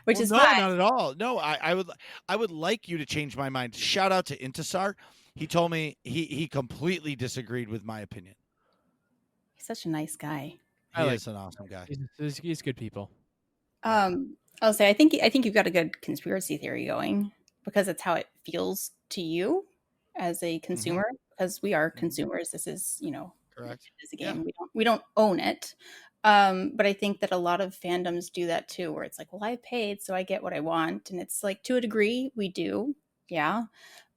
Which is no, fine. not at all. No, I would like you to change my mind. Shout out to Intisar. He told me he completely disagreed with my opinion. He's such a nice guy. He is an awesome guy. He's good people. I'll say I think you've got a good conspiracy theory going because it's how it feels to you as a consumer. Because we are consumers. This is Correct. It's a game. We don't own it. But I think that a lot of fandoms do that too, where it's like, well, I paid, so I get what I want, and it's like to a degree we do, yeah.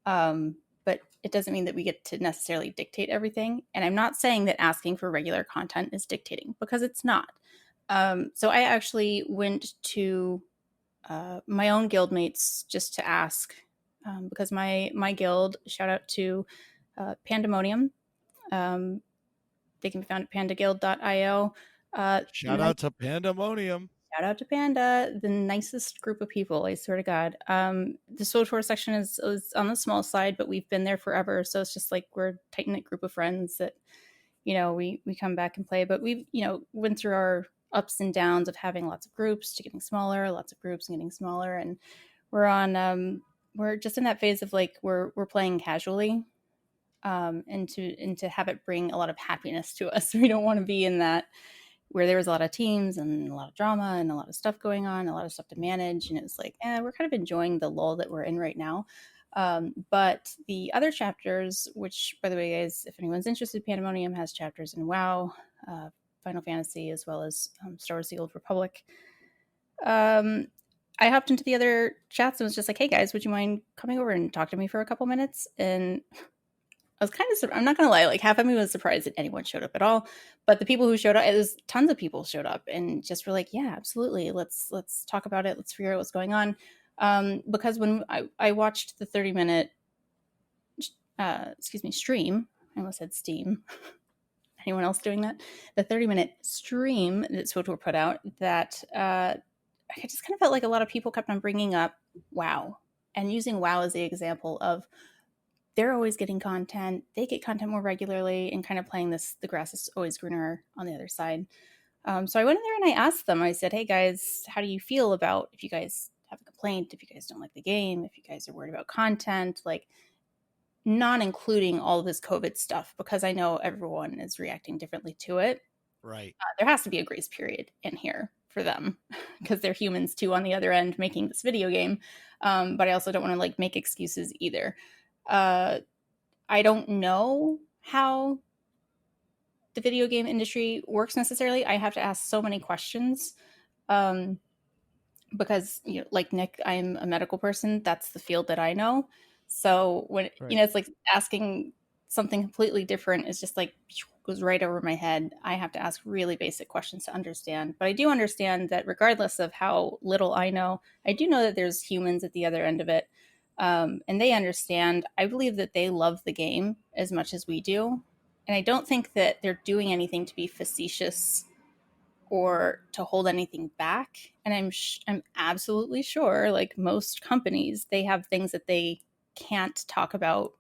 But it doesn't mean that we get to necessarily dictate everything. And I'm not saying that asking for regular content is dictating because it's not. So I actually went to my own guildmates just to ask because my guild, shout out to Pandemonium. They can be found at pandaguild.io. Shout out to Pandemonium. Shout out to Panda, the nicest group of people, I swear to God. The SWTOR section is on the small side, but we've been there forever. So it's just like we're a tight-knit group of friends that, we come back and play. But we've, went through our ups and downs of having lots of groups to getting smaller, lots of groups and getting smaller. And we're just in that phase of like, we're playing casually. And to have it bring a lot of happiness to us. We don't want to be in that where there was a lot of teams and a lot of drama and a lot of stuff going on, a lot of stuff to manage. And it was like, we're kind of enjoying the lull that we're in right now. But the other chapters, which by the way, guys, if anyone's interested, Pandemonium has chapters in WoW, Final Fantasy, as well as Star Wars: The Old Republic. I hopped into the other chats and was just like, hey guys, would you mind coming over and talk to me for a couple minutes? And I was kind of, I'm not going to lie, like half of me was surprised that anyone showed up at all. But the people who showed up, it was tons of people showed up and just were like, yeah, absolutely. Let's talk about it. Let's figure out what's going on. Because when I watched the 30-minute, stream, I almost said Steam. Anyone else doing that? The 30-minute stream that SWTOR put out that I just kind of felt like a lot of people kept on bringing up WoW and using WoW as the example of they're always getting content. They get content more regularly and kind of playing this, the grass is always greener on the other side. So I went in there and I asked them, I said, hey guys, how do you feel about if you guys have a complaint, if you guys don't like the game, if you guys are worried about content, like not including all of this COVID stuff, because I know everyone is reacting differently to it. Right. There has to be a grace period in here for them because they're humans too on the other end making this video game. But I also don't want to like make excuses either. I don't know how the video game industry works necessarily. I have to ask so many questions because, like Nick, I'm a medical person. That's the field that I know. So when, it's like asking something completely different is just like goes right over my head. I have to ask really basic questions to understand. But I do understand that regardless of how little I know, I do know that there's humans at the other end of it. And they understand. I believe that they love the game as much as we do. And I don't think that they're doing anything to be facetious or to hold anything back. And I'm absolutely sure, like most companies, they have things that they can't talk about,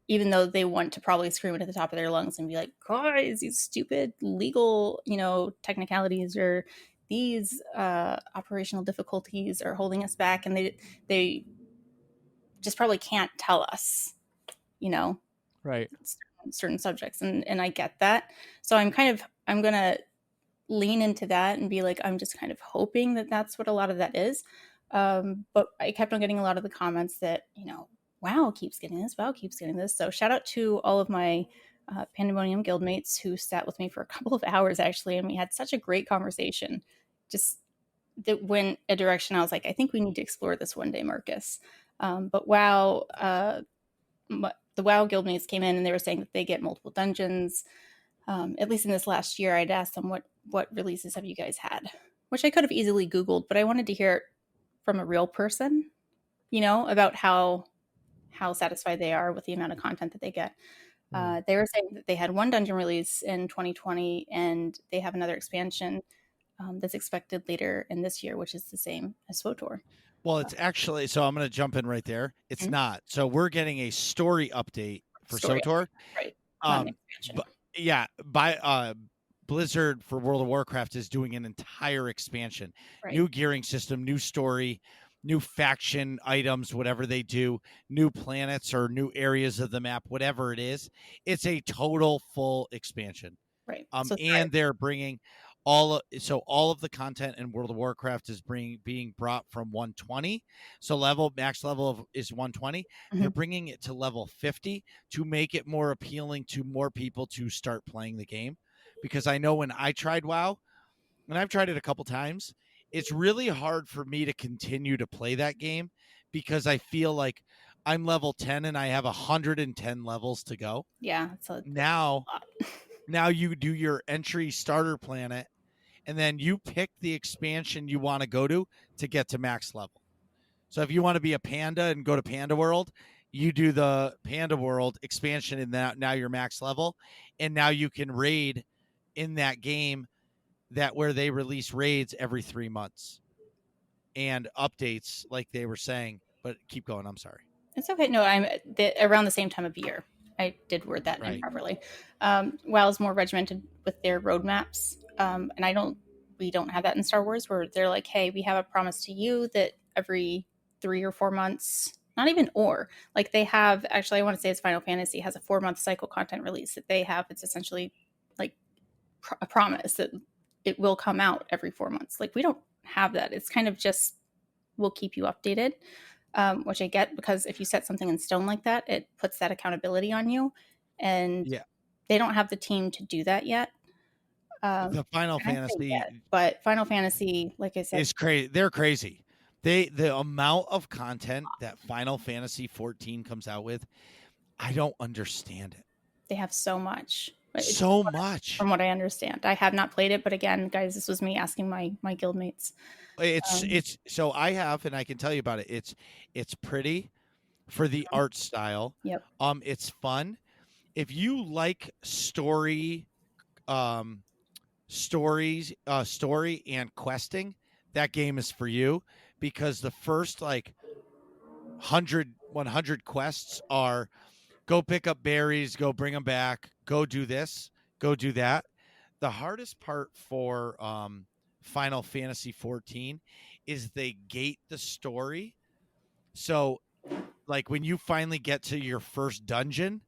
even though they want to probably scream it at the top of their lungs and be like, guys, these stupid legal, technicalities or these operational difficulties are holding us back, and they just probably can't tell us, Right. certain subjects, and I get that. So I'm gonna lean into that and be like, I'm just kind of hoping that that's what a lot of that is. But I kept on getting a lot of the comments that, wow keeps getting this, wow keeps getting this. So shout out to all of my Pandemonium guildmates who sat with me for a couple of hours actually, and we had such a great conversation. Just that went a direction I was like, I think we need to explore this one day, Marcus. But WoW, the WoW guildmates came in and they were saying that they get multiple dungeons. At least in this last year, I'd asked them what releases have you guys had, which I could have easily Googled, but I wanted to hear it from a real person, about how satisfied they are with the amount of content that they get. They were saying that they had one dungeon release in 2020, and they have another expansion that's expected later in this year, which is the same as SWTOR. Well, it's actually, so I'm going to jump in right there. It's not. So we're getting a story update for Story SWTOR. right? Not an expansion. But yeah, by Blizzard for World of Warcraft is doing an entire expansion, Right. new gearing system, new story, new faction items, whatever they do, new planets or new areas of the map, whatever it is. It's a total full expansion. Right. And they're bringing all of the content in World of Warcraft is being brought from 120. So max level is 120. They're bringing it to level 50 to make it more appealing to more people to start playing the game. Because I know when I tried WoW, and I've tried it a couple times, it's really hard for me to continue to play that game because I feel like I'm level 10 and I have 110 levels to go. Yeah. Now you do your entry starter planet, and then you pick the expansion you want to go to get to max level. So if you want to be a panda and go to Panda World, you do the Panda World expansion, and now you're max level, and now you can raid in that game where they release raids every 3 months and updates like they were saying. But keep going. I'm sorry. It's okay. No, I'm around the same time of year. I did word that improperly. WoW is more regimented with their roadmaps, and we don't have that in Star Wars, where they're like, hey, we have a promise to you that every 3 or 4 months, not even like they have, actually I want to say it's Final Fantasy has a 4-month cycle content release that they have. It's essentially like a promise that it will come out every 4 months. Like we don't have that. It's kind of just, we'll keep you updated. Which I get, because if you set something in stone like that, it puts that accountability on you, and they don't have the team to do that yet. The Final Fantasy, but Final Fantasy, like I said, is crazy. They're crazy. The amount of content that Final Fantasy 14 comes out with, I don't understand it. They have so much. From what I understand. I have not played it, but again, guys, this was me asking my guildmates. It's so I have, and I can tell you about it. It's pretty for the art style. Yep. It's fun. If you like story and questing, that game is for you, because the first 100 quests are go pick up berries, go bring them back, go do this, go do that. The hardest part for Final Fantasy 14 is they gate the story. So when you finally get to your first dungeon,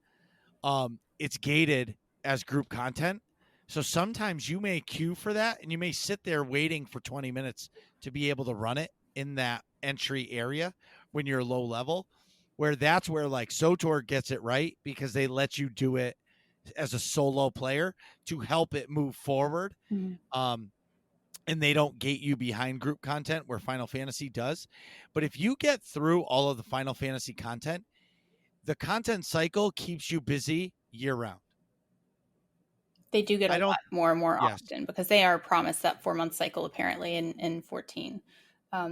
it's gated as group content. So sometimes you may queue for that, and you may sit there waiting for 20 minutes to be able to run it in that entry area when you're low level, that's where SWTOR gets it right, because they let you do it as a solo player to help it move forward. And they don't gate you behind group content where Final Fantasy does. But if you get through all of the Final Fantasy content, the content cycle keeps you busy year round. They do get a lot more and more often, because they are promised that 4-month cycle apparently in 14.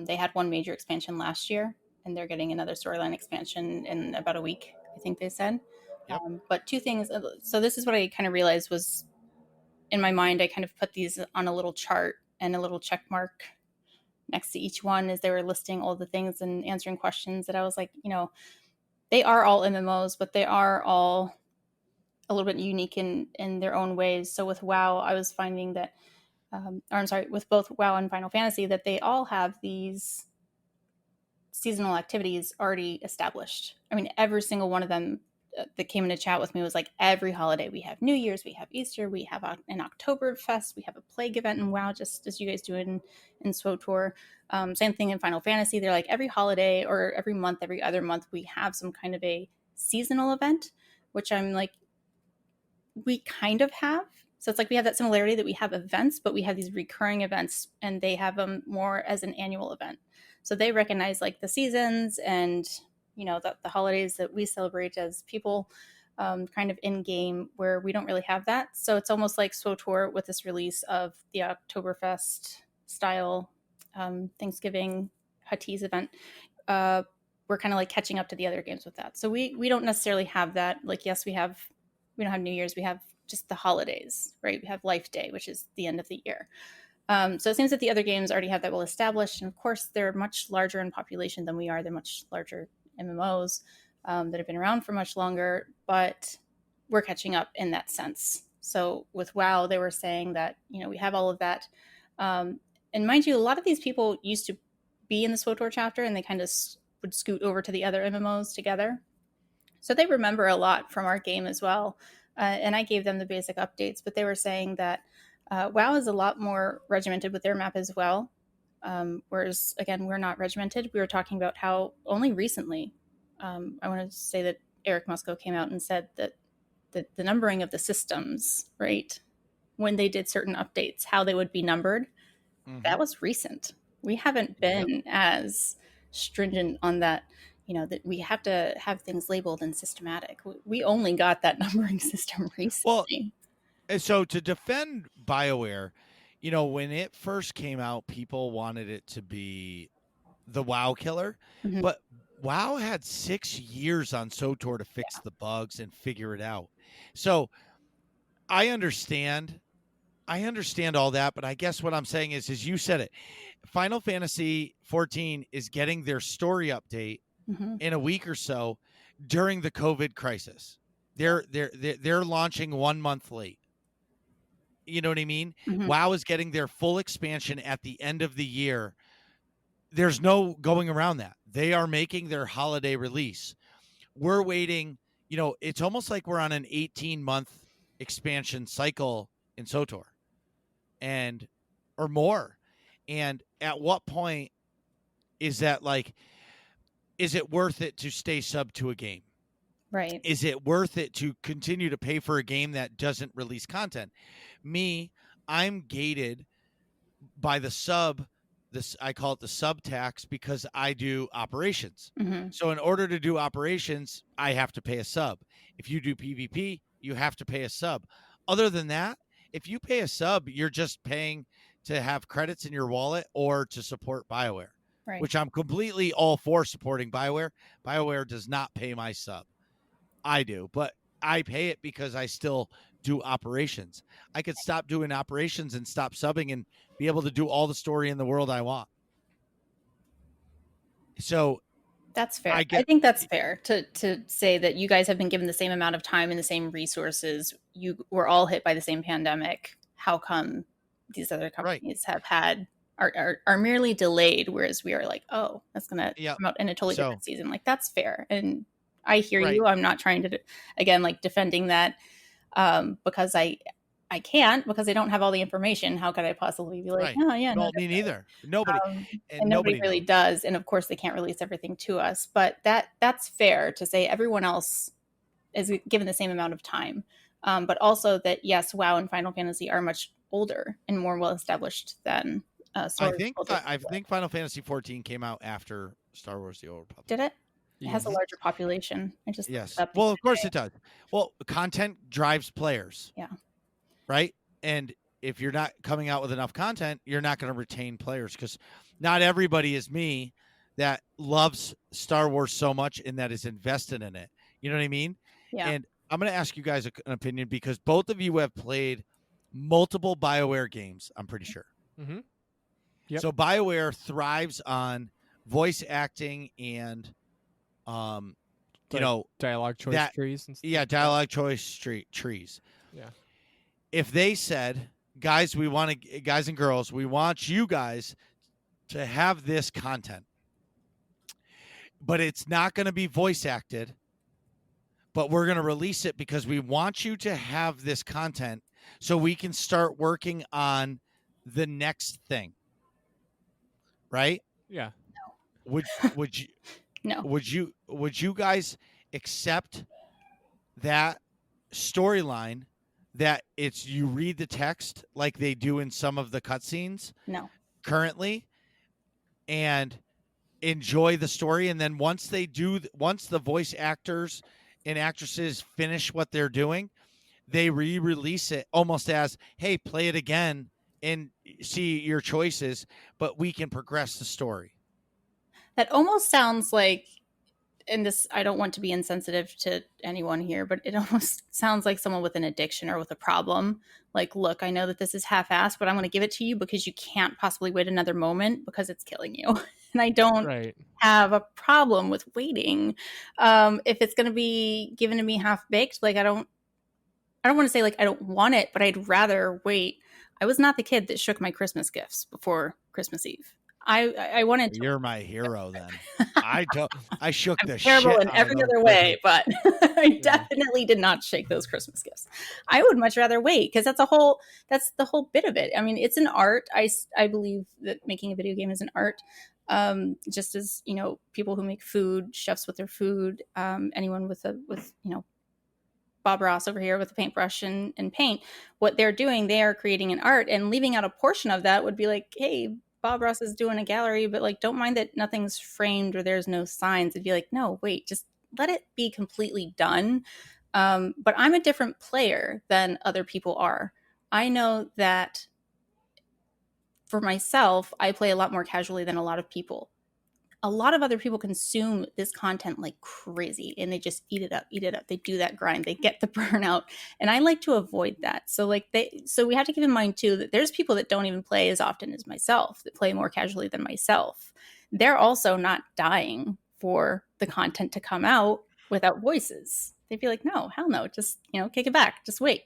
They had one major expansion last year, and they're getting another storyline expansion in about a week, I think they said. Yep. But two things. So this is what I kind of realized was, in my mind, I kind of put these on a little chart and a little check mark next to each one as they were listing all the things and answering questions, that I was like, they are all MMOs, but they are all a little bit unique in their own ways. So with WoW, I was finding that or I'm sorry, with both WoW and Final Fantasy, that they all have these seasonal activities already established. I mean, every single one of them that came into chat with me was like, every holiday we have New Year's, we have Easter, we have an Oktoberfest, we have a plague event in WoW, just as you guys do in SWTOR. Same thing in Final Fantasy. They're like every holiday or every month, every other month, we have some kind of a seasonal event, which I'm like, we kind of have. So it's like we have that similarity that we have events, but we have these recurring events, and they have them more as an annual event. So they recognize like the seasons and, you know, the holidays that we celebrate as people, kind of in game, where we don't really have that. So it's almost like SWTOR with this release of the Oktoberfest style Thanksgiving Huttese event. We're kind of like catching up to the other games with that. So we don't necessarily have that. Like, yes, we don't have New Year's. We have just the holidays, right? We have Life Day, which is the end of the year. So it seems that the other games already have that well established. And of course, they're much larger in population than we are. They're much larger MMOs that have been around for much longer, but we're catching up in that sense. So with WoW, they were saying that, you know, we have all of that. And mind you, a lot of these people used to be in the SWTOR chapter, and they kind of would scoot over to the other MMOs together. So they remember a lot from our game as well. And I gave them the basic updates, but they were saying that WoW is a lot more regimented with their map as well. Whereas, again, we're not regimented. We were talking about how only recently, I want to say that Eric Musco came out and said that the numbering of the systems, right, when they did certain updates, how they would be numbered, that was recent. We haven't been as stringent on that, you know, that we have to have things labeled and systematic. We only got that numbering system recently. Well, and so to defend BioWare, you know, when it first came out, people wanted it to be the WoW killer, but WoW had 6 years on SWTOR to fix the bugs and figure it out. So I understand all that, but I guess what I'm saying is you said it. Final Fantasy 14 is getting their story update in a week or so during the COVID crisis. They're launching 1 month late. You know what I mean? WoW is getting their full expansion at the end of the year. There's no going around that. They are making their holiday release. We're waiting, you know, it's almost like we're on an 18-month expansion cycle in SWTOR or more. And at what point is that, like, is it worth it to stay sub to a game? Right. Is it worth it to continue to pay for a game that doesn't release content? I'm gated by the sub. I call it the sub tax because I do operations. So in order to do operations, I have to pay a sub. If you do PvP, you have to pay a sub. Other than that, if you pay a sub, you're just paying to have credits in your wallet or to support BioWare, which I'm completely all for supporting BioWare. BioWare does not pay my sub. I do, but I pay it because I still do operations. I could stop doing operations and stop subbing and be able to do all the story in the world I want. So that's fair. I think that's fair to say that you guys have been given the same amount of time and the same resources. You were all hit by the same pandemic. How come these other companies have had are merely delayed, whereas we are like, oh, that's going to come out in a totally different season. Like, that's fair. And I hear you. I'm not trying to, again, like defending that because I can't, because I don't have all the information. How could I possibly be like, oh yeah, no, me neither. Nobody, and nobody really does. And of course, they can't release everything to us. But that's fair to say. Everyone else is given the same amount of time, but also that yes, WoW and Final Fantasy are much older and more well established than. I think Final Fantasy 14 came out after Star Wars: The Old Republic. Did it? It has a larger population. I just well, of course it does. Well, content drives players. Yeah. Right? And if you're not coming out with enough content, you're not going to retain players because not everybody is me that loves Star Wars so much and that is invested in it. You know what I mean? Yeah. And I'm going to ask you guys an opinion because both of you have played multiple BioWare games, I'm pretty sure. Yep. So BioWare thrives on voice acting and dialogue choice trees and stuff. Yeah, dialogue choice trees. Yeah. If they said, guys and girls, we want you guys to have this content, but it's not going to be voice acted, but we're going to release it because we want you to have this content so we can start working on the next thing, right? Yeah. Would you No. would you guys accept that storyline, that it's you read the text like they do in some of the cutscenes No. currently and enjoy the story, and then once the voice actors and actresses finish what they're doing, they re-release it almost as, hey, play it again and see your choices, but we can progress the story? That almost sounds like, and this, I don't want to be insensitive to anyone here, but it almost sounds like someone with an addiction or with a problem. Like, look, I know that this is half-assed, but I'm going to give it to you because you can't possibly wait another moment because it's killing you. And I don't Right. have a problem with waiting. If it's going to be given to me half-baked, like I don't want to say like I don't want it, but I'd rather wait. I was not the kid that shook my Christmas gifts before Christmas Eve. I wanted to. You're my hero then. I shook the Terrible shit in out every of those other way, Christmas. but I definitely did not shake those Christmas gifts. I would much rather wait because that's the whole bit of it. I mean, it's an art. I believe that making a video game is an art. Just as, you know, people who make food, chefs with their food, anyone with Bob Ross over here with a paintbrush and paint, what they're doing, they are creating an art, and leaving out a portion of that would be like, hey, Bob Ross is doing a gallery, but like, don't mind that nothing's framed or there's no signs. It'd be like, no, wait, just let it be completely done. But I'm a different player than other people are. I know that for myself, I play a lot more casually than a lot of people. A lot of other people consume this content like crazy and they just eat it up. They do that grind, they get the burnout. And I like to avoid that. So we have to keep in mind too, that there's people that don't even play as often as myself, that play more casually than myself. They're also not dying for the content to come out without voices. They'd be like, no, hell no, just, kick it back, just wait.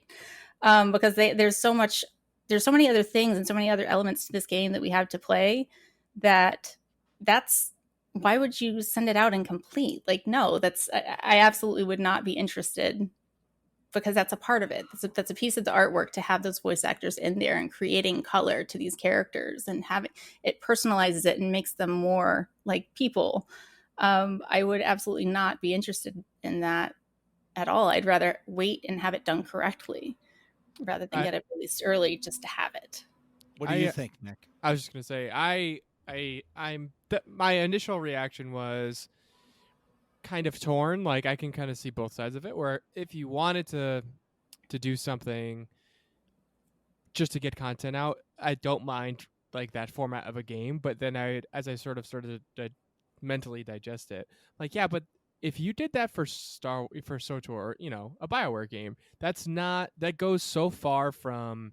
Because there's so many other things and so many other elements to this game that we have to play that's why would you send it out incomplete? Like, no, I absolutely would not be interested, because that's a part of it. That's a piece of the artwork, to have those voice actors in there and creating color to these characters and having it personalizes it and makes them more like people. I would absolutely not be interested in that at all. I'd rather wait and have it done correctly rather than get it released early just to have it. What do you think, Nick? I was just gonna say, my initial reaction was kind of torn. Like, I can kind of see both sides of it, where if you wanted to do something just to get content out, I don't mind like that format of a game. But then as I sort of started to mentally digest it, like, yeah, but if you did that for SWTOR, a BioWare game, that goes so far from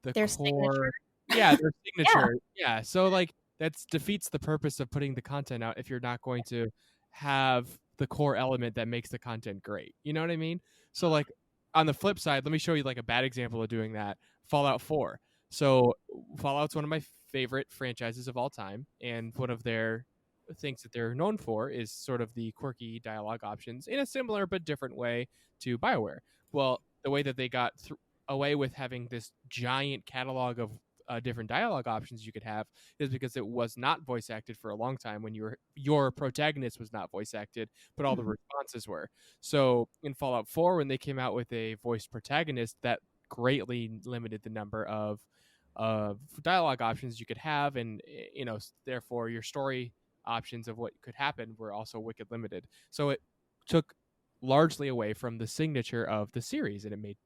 the Their core signature. Yeah, their signature. Yeah. So like that defeats the purpose of putting the content out if you're not going to have the core element that makes the content great. You know what I mean? So like on the flip side, let me show you like a bad example of doing that. Fallout 4. So Fallout's one of my favorite franchises of all time, and one of their things that they're known for is sort of the quirky dialogue options in a similar but different way to BioWare. Well, the way that they got away with having this giant catalog of different dialogue options you could have is because it was not voice acted for a long time, when your protagonist was not voice acted, but all the responses were. So in Fallout 4, when they came out with a voiced protagonist, that greatly limited the number of dialogue options you could have, and therefore your story options of what could happen were also wicked limited. So it took largely away from the signature of the series, and it made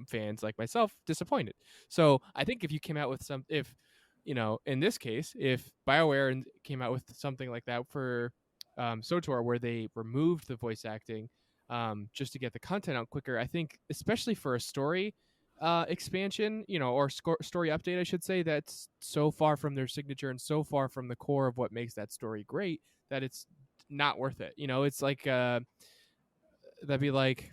fans like myself disappointed. So I think if you came out with in this case, if BioWare came out with something like that for SWTOR, where they removed the voice acting just to get the content out quicker, I think especially for a story expansion, or story update, I should say, that's so far from their signature and so far from the core of what makes that story great, that it's not worth it. It's like that'd be like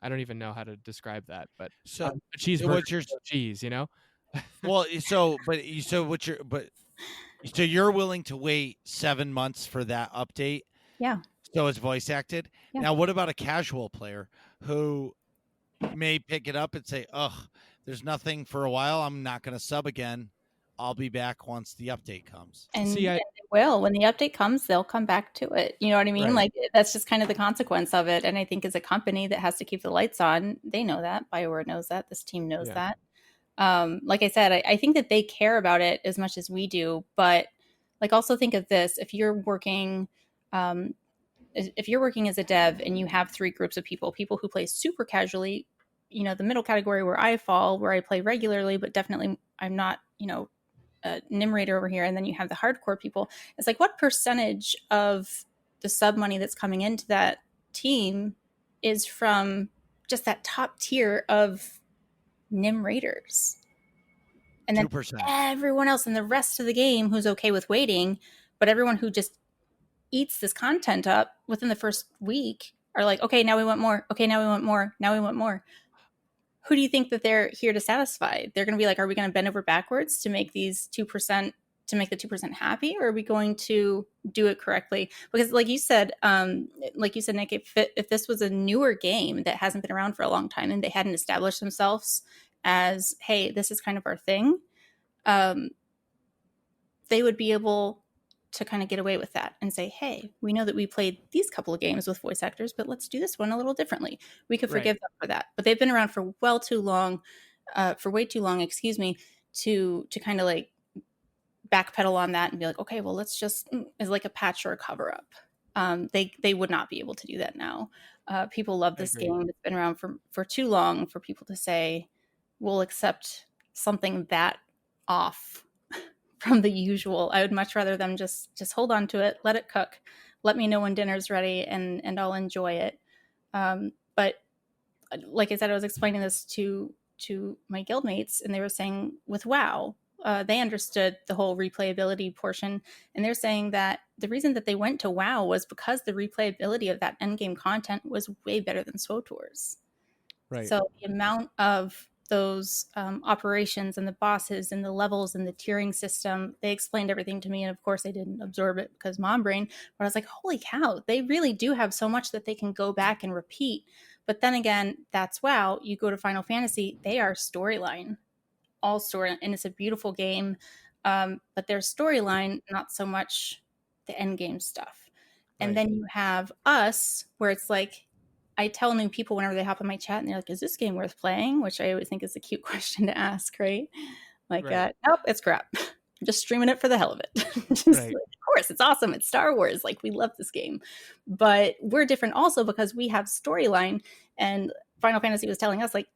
I don't even know how to describe that, but So a cheeseburger, what's your with no cheese, you know? well? So you're willing to wait 7 months for that update? Yeah. So it's voice acted. Yeah. Now, what about a casual player who may pick it up and say, "Ugh, there's nothing for a while. I'm not going to sub again. I'll be back once the update comes." And, See, and they will. When the update comes, they'll come back to it. You know what I mean? Right. Like that's just kind of the consequence of it. And I think as a company that has to keep the lights on, they know that. BioWare knows that. This team knows Yeah. that. Like I said, I think that they care about it as much as we do. But like also think of this: if you're working as a dev and you have 3 groups of people who play super casually, you know, the middle category where I fall, where I play regularly, but definitely I'm not, you know, a nim raider over here, and then you have the hardcore people. It's like, what percentage of the sub money that's coming into that team is from just that top tier of nim raiders? And then 2%. everyone else in the rest of the game who's okay with waiting, but everyone who just eats this content up within the first week are like, okay, now we want more. Okay, now we want more. Now we want more. Who do you think that they're here to satisfy? They're going to be like, are we going to bend over backwards to make these 2%, to make the 2% happy? Or are we going to do it correctly? Because like you said, Nick, if this was a newer game that hasn't been around for a long time and they hadn't established themselves as, hey, this is kind of our thing, they would be able to kind of get away with that and say, hey, we know that we played these couple of games with voice actors, but let's do this one a little differently. We could forgive them for that. But they've been around for way too long, to kind of like backpedal on that and be like, okay, well, let's just, as like a patch or a cover up. They would not be able to do that now. People love this game. It's been around for too long for people to say, we'll accept something that off from the usual. I would much rather them just hold on to it, let it cook, let me know when dinner's ready, and I'll enjoy it. But like I said, I was explaining this to my guildmates, and they were saying with WoW, they understood the whole replayability portion, and they're saying that the reason that they went to WoW was because the replayability of that endgame content was way better than SWTOR's. Right. So the amount of those operations and the bosses and the levels and the tiering system, they explained everything to me. And of course I didn't absorb it because mom brain, but I was like, holy cow, they really do have so much that they can go back and repeat. But then again, that's WoW. You go to Final Fantasy, they are storyline, all story, and it's a beautiful game. But their storyline, not so much the end game stuff. And then you have us, where it's like, I tell new people whenever they hop on my chat and they're like, is this game worth playing? Which I always think is a cute question to ask, right? Like, nope, it's crap. I'm just streaming it for the hell of it. Like, of course, it's awesome. It's Star Wars. Like, we love this game. But we're different also because we have storyline. And Final Fantasy was telling us, like,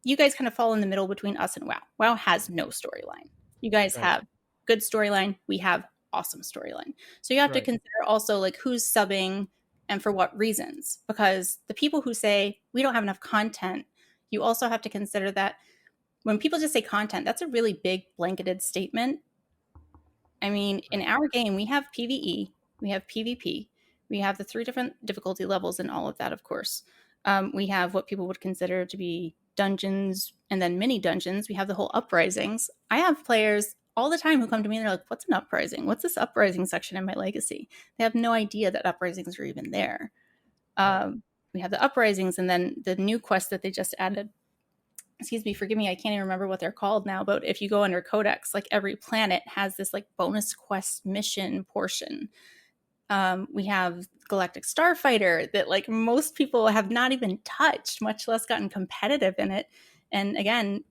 you guys kind of fall in the middle between us and WoW. WoW has no storyline. You guys have good storyline. We have awesome storyline. So you have to consider also, like, who's subbing and for what reasons, because the people who say we don't have enough content, you also have to consider that when people just say content, that's a really big blanketed statement. I mean, in our game, we have PvE, we have PvP, we have the 3 different difficulty levels and all of that, of course. We have what people would consider to be dungeons and then mini dungeons. We have the whole uprisings. I have players all the time who come to me and they're like, what's an uprising? What's this uprising section in my legacy? They have no idea that uprisings are even there. We have the uprisings and then the new quest that they just added. Excuse me, forgive me, I can't even remember what they're called now, but if you go under Codex, like every planet has this like bonus quest mission portion. We have Galactic Starfighter that like most people have not even touched, much less gotten competitive in it. And again,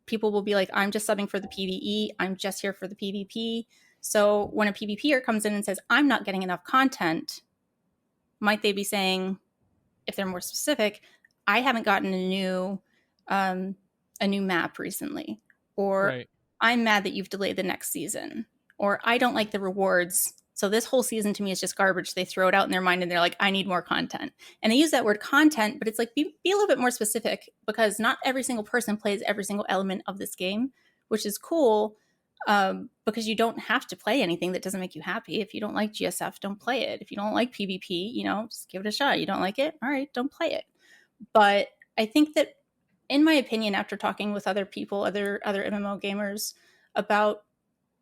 people will be like, I'm just subbing for the PvE. I'm just here for the PvP. So when a PvPer comes in and says, I'm not getting enough content, might they be saying, if they're more specific, I haven't gotten a new map recently, or I'm mad that you've delayed the next season, or I don't like the rewards. So this whole season to me is just garbage. They throw it out in their mind and they're like, I need more content. And they use that word content, but it's like, be a little bit more specific, because not every single person plays every single element of this game, which is cool, because you don't have to play anything that doesn't make you happy. If you don't like GSF, don't play it. If you don't like PvP, just give it a shot. You don't like it? All right, don't play it. But I think that, in my opinion, after talking with other people, other MMO gamers about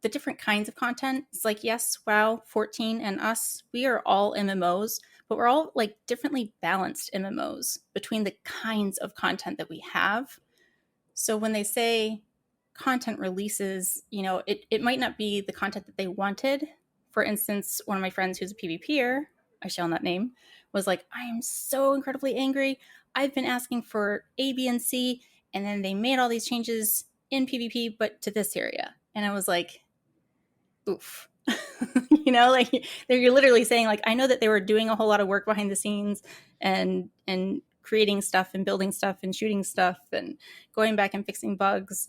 the different kinds of content, it's like, yes, WoW, 14, and us, we are all MMOs, but we're all like differently balanced MMOs between the kinds of content that we have. So when they say content releases, it might not be the content that they wanted. For instance, one of my friends who's a PvPer, I shall not name, was like, I am so incredibly angry. I've been asking for A, B, and C, and then they made all these changes in PvP, but to this area. And I was like, oof. Like you're literally saying, like, I know that they were doing a whole lot of work behind the scenes and creating stuff and building stuff and shooting stuff and going back and fixing bugs.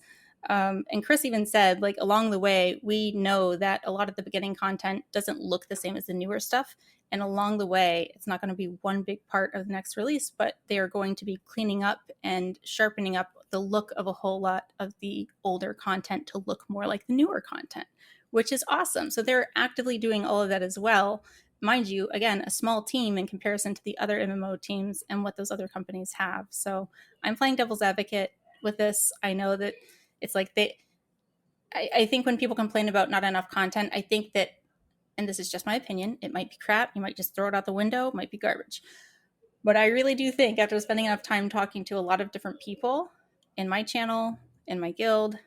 And Chris even said, like, along the way, we know that a lot of the beginning content doesn't look the same as the newer stuff. And along the way, it's not going to be one big part of the next release, but they are going to be cleaning up and sharpening up the look of a whole lot of the older content to look more like the newer content, which is awesome. So they're actively doing all of that as well. Mind you, again, a small team in comparison to the other MMO teams and what those other companies have. So I'm playing devil's advocate with this. I know that it's like I think when people complain about not enough content, I think that, and this is just my opinion, it might be crap. You might just throw it out the window. It might be garbage. But I really do think, after spending enough time talking to a lot of different people in my channel, in my guild,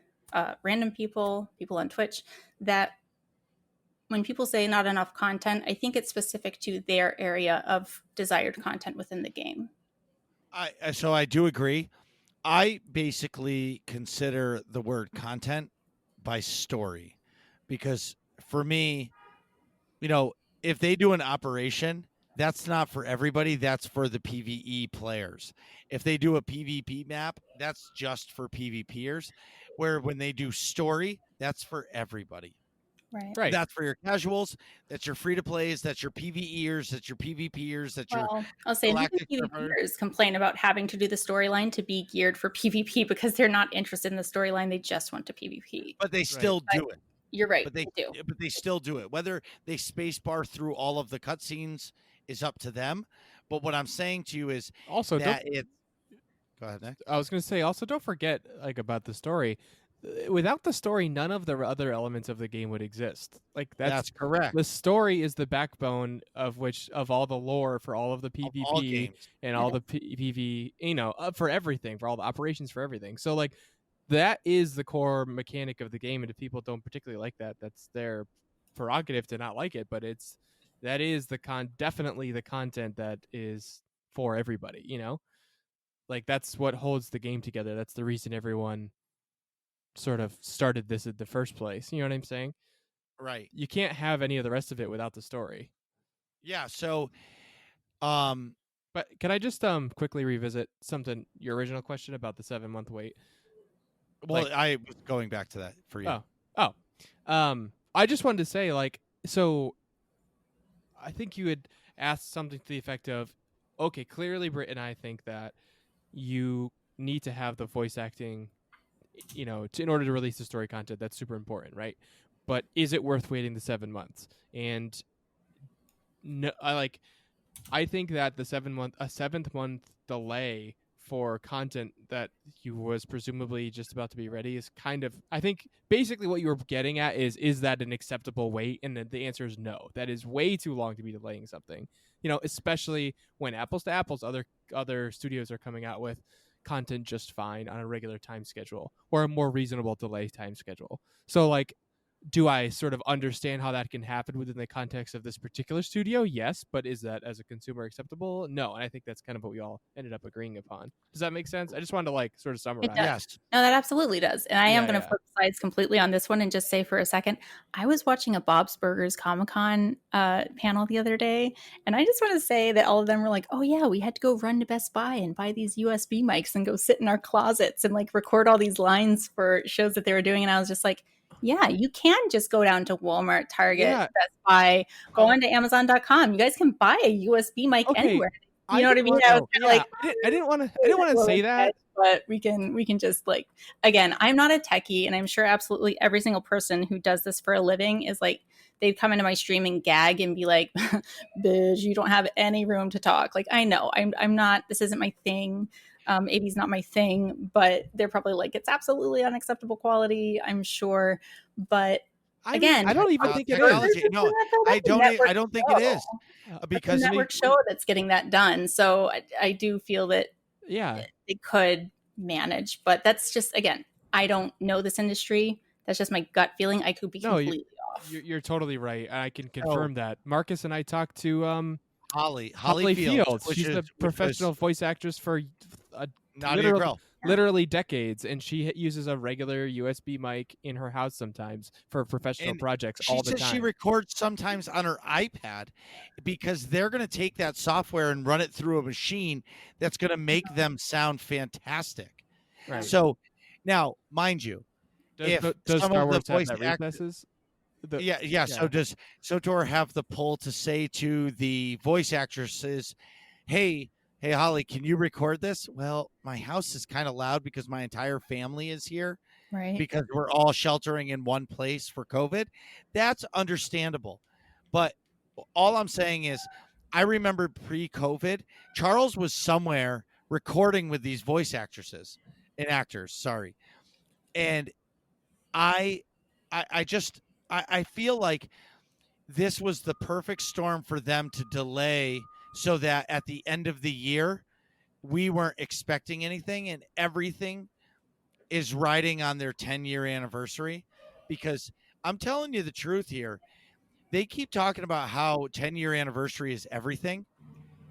random people on Twitch, that when people say not enough content, I think it's specific to their area of desired content within the game. So I do agree. I basically consider the word content by story, because for me, if they do an operation, that's not for everybody. That's for the PvE players. If they do a PvP map, that's just for PvPers. Where when they do story, that's for everybody. Right. That's for your casuals. That's your free to plays. That's your PvEers. That's your PvPers. That's your. Well, I'll say even PvPers complain about having to do the storyline to be geared for PvP because they're not interested in the storyline. They just want to PvP. But they still do it. You're right. But they do. But they still do it. Whether they spacebar through all of the cutscenes is up to them. But what I'm saying to you is also that Go ahead, Nick. I was going to say, also don't forget about the story. Without the story, none of the other elements of the game would exist. Like that's correct. The story is the backbone of all the lore for all of the PvP all games. And all the PvE, for everything, for all the operations, for everything. So like that is the core mechanic of the game, and if people don't particularly like that, that's their prerogative to not like it. But that is definitely the content that is for everybody. Like that's what holds the game together. That's the reason everyone sort of started this in the first place. You know what I'm saying? Right. You can't have any of the rest of it without the story. Yeah. So, but can I just quickly revisit your original question about the 7-month wait? Well, I was going back to that for you. I just wanted to say, like, so I think you had asked something to the effect of, okay, clearly Britt and I think that you need to have the voice acting, in order to release the story content. That's super important, right? But is it worth waiting the 7 months? And no, I think that a 7th month delay for content that was presumably just about to be ready is kind of, I think basically what you were getting at is that an acceptable wait? And the answer is no. That is way too long to be delaying something. Especially when apples to apples, other studios are coming out with content just fine on a regular time schedule or a more reasonable delay time schedule. So like, do I sort of understand how that can happen within the context of this particular studio? Yes, but is that as a consumer acceptable? No, and I think that's kind of what we all ended up agreeing upon. Does that make sense? I just wanted to sort of summarize. Yes. No, that absolutely does. And I am going to flip sides completely on this one and just say for a second, I was watching a Bob's Burgers Comic-Con panel the other day, and I just want to say that all of them were like, oh yeah, we had to go run to Best Buy and buy these USB mics and go sit in our closets and like record all these lines for shows that they were doing. And I was just like, yeah, you can just go down to Walmart, Target, Best Buy, go onto Amazon.com. You guys can buy a USB mic anywhere. You know what I mean? I didn't want to say that, but we can just like, again, I'm not a techie, and I'm sure absolutely every single person who does this for a living is like they'd come into my stream and gag and be like, "Bitch, you don't have any room to talk." Like, I know I'm not. This isn't my thing. AV's not my thing, but they're probably like, it's absolutely unacceptable quality, I'm sure. But again, I don't even think it is. technology. No, I don't think it is because it's a network show that's getting that done. So I do feel that Yeah. they could manage, but that's just, again, I don't know this industry. That's just my gut feeling. I could be completely off. You're totally right. I can confirm that. Marcus and I talked to Holly Fields. which She's is the professional voice actress for Nadia Grill. literally decades, and she uses a regular USB mic in her house sometimes for professional projects all the time. She records sometimes on her iPad because they're going to take that software and run it through a machine that's going to make them sound fantastic. Right. So now, mind you, does some Star of Wars the have voice that recesses? yeah. So does SWTOR have the pull to say to the voice actresses, hey, Holly, can you record this? Well, my house is kind of loud because my entire family is here. Right. Because we're all sheltering in one place for COVID. That's understandable. But all I'm saying is, I remember pre-COVID, Charles was somewhere recording with these voice actresses and actors, sorry. And I feel like this was the perfect storm for them to delay so that at the end of the year, we weren't expecting anything and everything is riding on their 10-year anniversary. Because I'm telling you the truth here, they keep talking about how 10-year anniversary is everything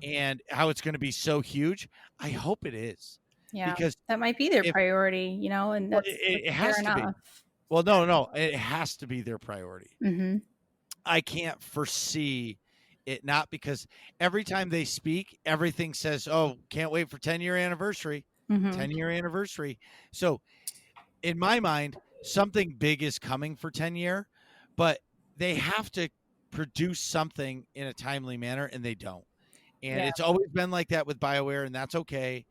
and how it's going to be so huge. I hope it is. Yeah, because that might be their priority, and that's it has to be. enough. Well, no, it has to be their priority. Mm-hmm. I can't foresee it not, because every time they speak, everything says, oh, can't wait for 10-year anniversary, Mm-hmm. 10-year anniversary. So in my mind, something big is coming for 10-year, but they have to produce something in a timely manner, and they don't. And it's always been like that with BioWare, and that's okay.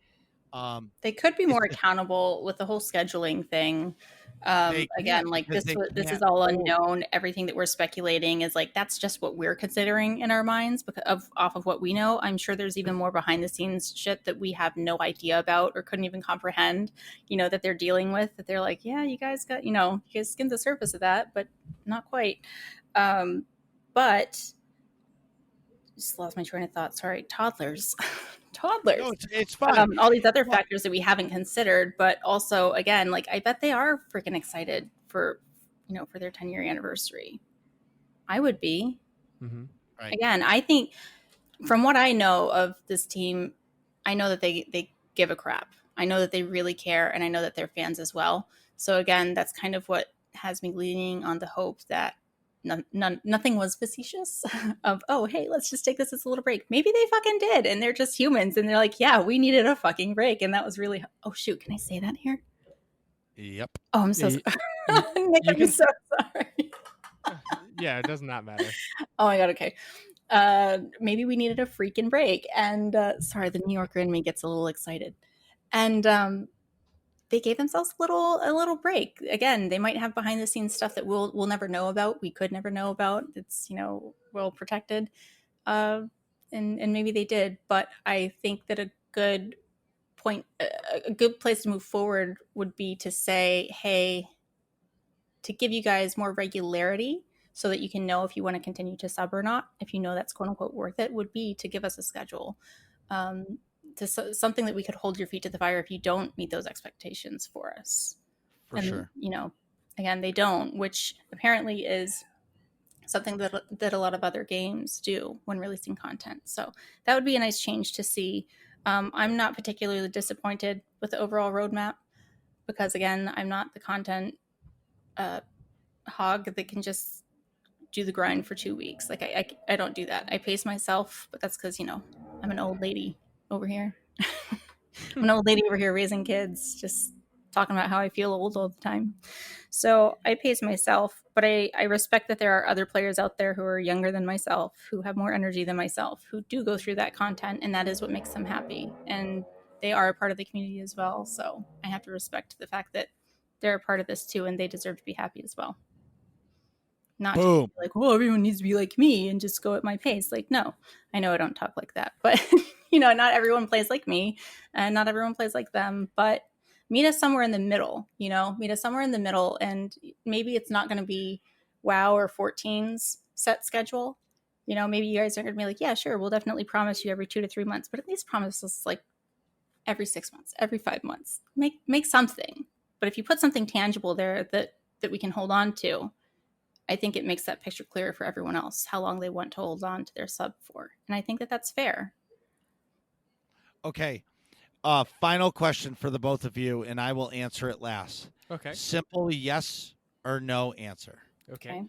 They could be more accountable with the whole scheduling thing. Again, like this is all unknown. Everything that we're speculating is like, that's just what we're considering in our minds off of what we know. I'm sure there's even more behind the scenes shit that we have no idea about or couldn't even comprehend, that they're dealing with, that they're like, yeah, you guys got, you guys skimmed the surface of that, but not quite. But just lost my train of thought. Sorry, toddlers. No, it's fine. All these other factors that we haven't considered, but also, again, like, I bet they are freaking excited for their 10-year anniversary. I would be. Mm-hmm. Right. Again, I think from what I know of this team, I know that they give a crap. I know that they really care, and I know that they're fans as well. So again, that's kind of what has me leaning on the hope that nothing was facetious of, oh, hey, let's just take this as a little break. Maybe they fucking did, and they're just humans, and they're like, yeah, we needed a fucking break, and that was really, oh shoot, can I say that here? Yep. Oh, I'm so sorry. Nick, I'm so sorry. Yeah, it does not matter. Oh my god, okay. Maybe we needed a freaking break, and sorry, the New Yorker in me gets a little excited, and they gave themselves a little break. Again, they might have behind the scenes stuff that we'll never know about. We could never know about. It's well protected, and maybe they did. But I think that a good place to move forward would be to say, hey, to give you guys more regularity, so that you can know if you want to continue to sub or not. If you know that's quote unquote worth it, would be to give us a schedule. To something that we could hold your feet to the fire if you don't meet those expectations for us. For sure. Again, they don't, which apparently is something that a lot of other games do when releasing content. So that would be a nice change to see. I'm not particularly disappointed with the overall roadmap because, again, I'm not the content hog that can just do the grind for 2 weeks. Like I don't do that. I pace myself, but that's because, I'm an old lady over here. I'm an old lady over here raising kids, just talking about how I feel old all the time. So I pace myself, but I respect that there are other players out there who are younger than myself, who have more energy than myself, who do go through that content, and that is what makes them happy. And they are a part of the community as well. So I have to respect the fact that they're a part of this too, and they deserve to be happy as well. not Boom. like, well, everyone needs to be like me and just go at my pace. Like, no, I know I don't talk like that, but not everyone plays like me and not everyone plays like them, but meet us somewhere in the middle, meet us somewhere in the middle. And maybe it's not going to be WoW or 14's set schedule. Maybe you guys are going to be like, yeah, sure, we'll definitely promise you every 2 to 3 months, but at least promise us like every 6 months, every 5 months. Make something. But if you put something tangible there that we can hold on to, I think it makes that picture clearer for everyone else, how long they want to hold on to their sub for. And I think that that's fair. Okay. Final question for the both of you, and I will answer it last. Okay. Simple yes or no answer. Okay.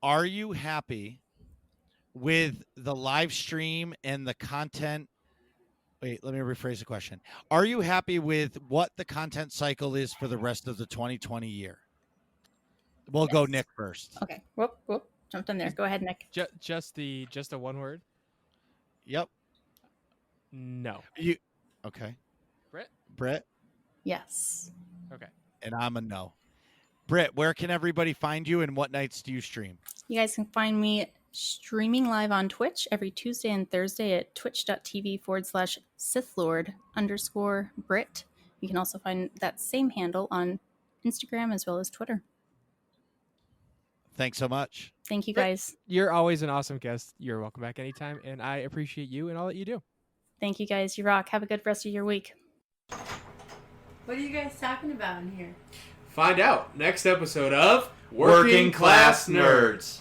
Are you happy with the live stream and the content? Wait, let me rephrase the question. Are you happy with what the content cycle is for the rest of the 2020 year? We'll go Nick first. Okay. Whoop. Jumped in there. Go ahead, Nick. Just a one word? Yep. No. Okay. Britt? Yes. Okay. And I'm a no. Britt, where can everybody find you and what nights do you stream? You guys can find me streaming live on Twitch every Tuesday and Thursday at twitch.tv/SithLord_Brit. You can also find that same handle on Instagram as well as Twitter. Thanks so much. Thank you, guys. You're always an awesome guest. You're welcome back anytime, and I appreciate you and all that you do. Thank you, guys. You rock. Have a good rest of your week. What are you guys talking about in here? Find out next episode of Working Class Nerds.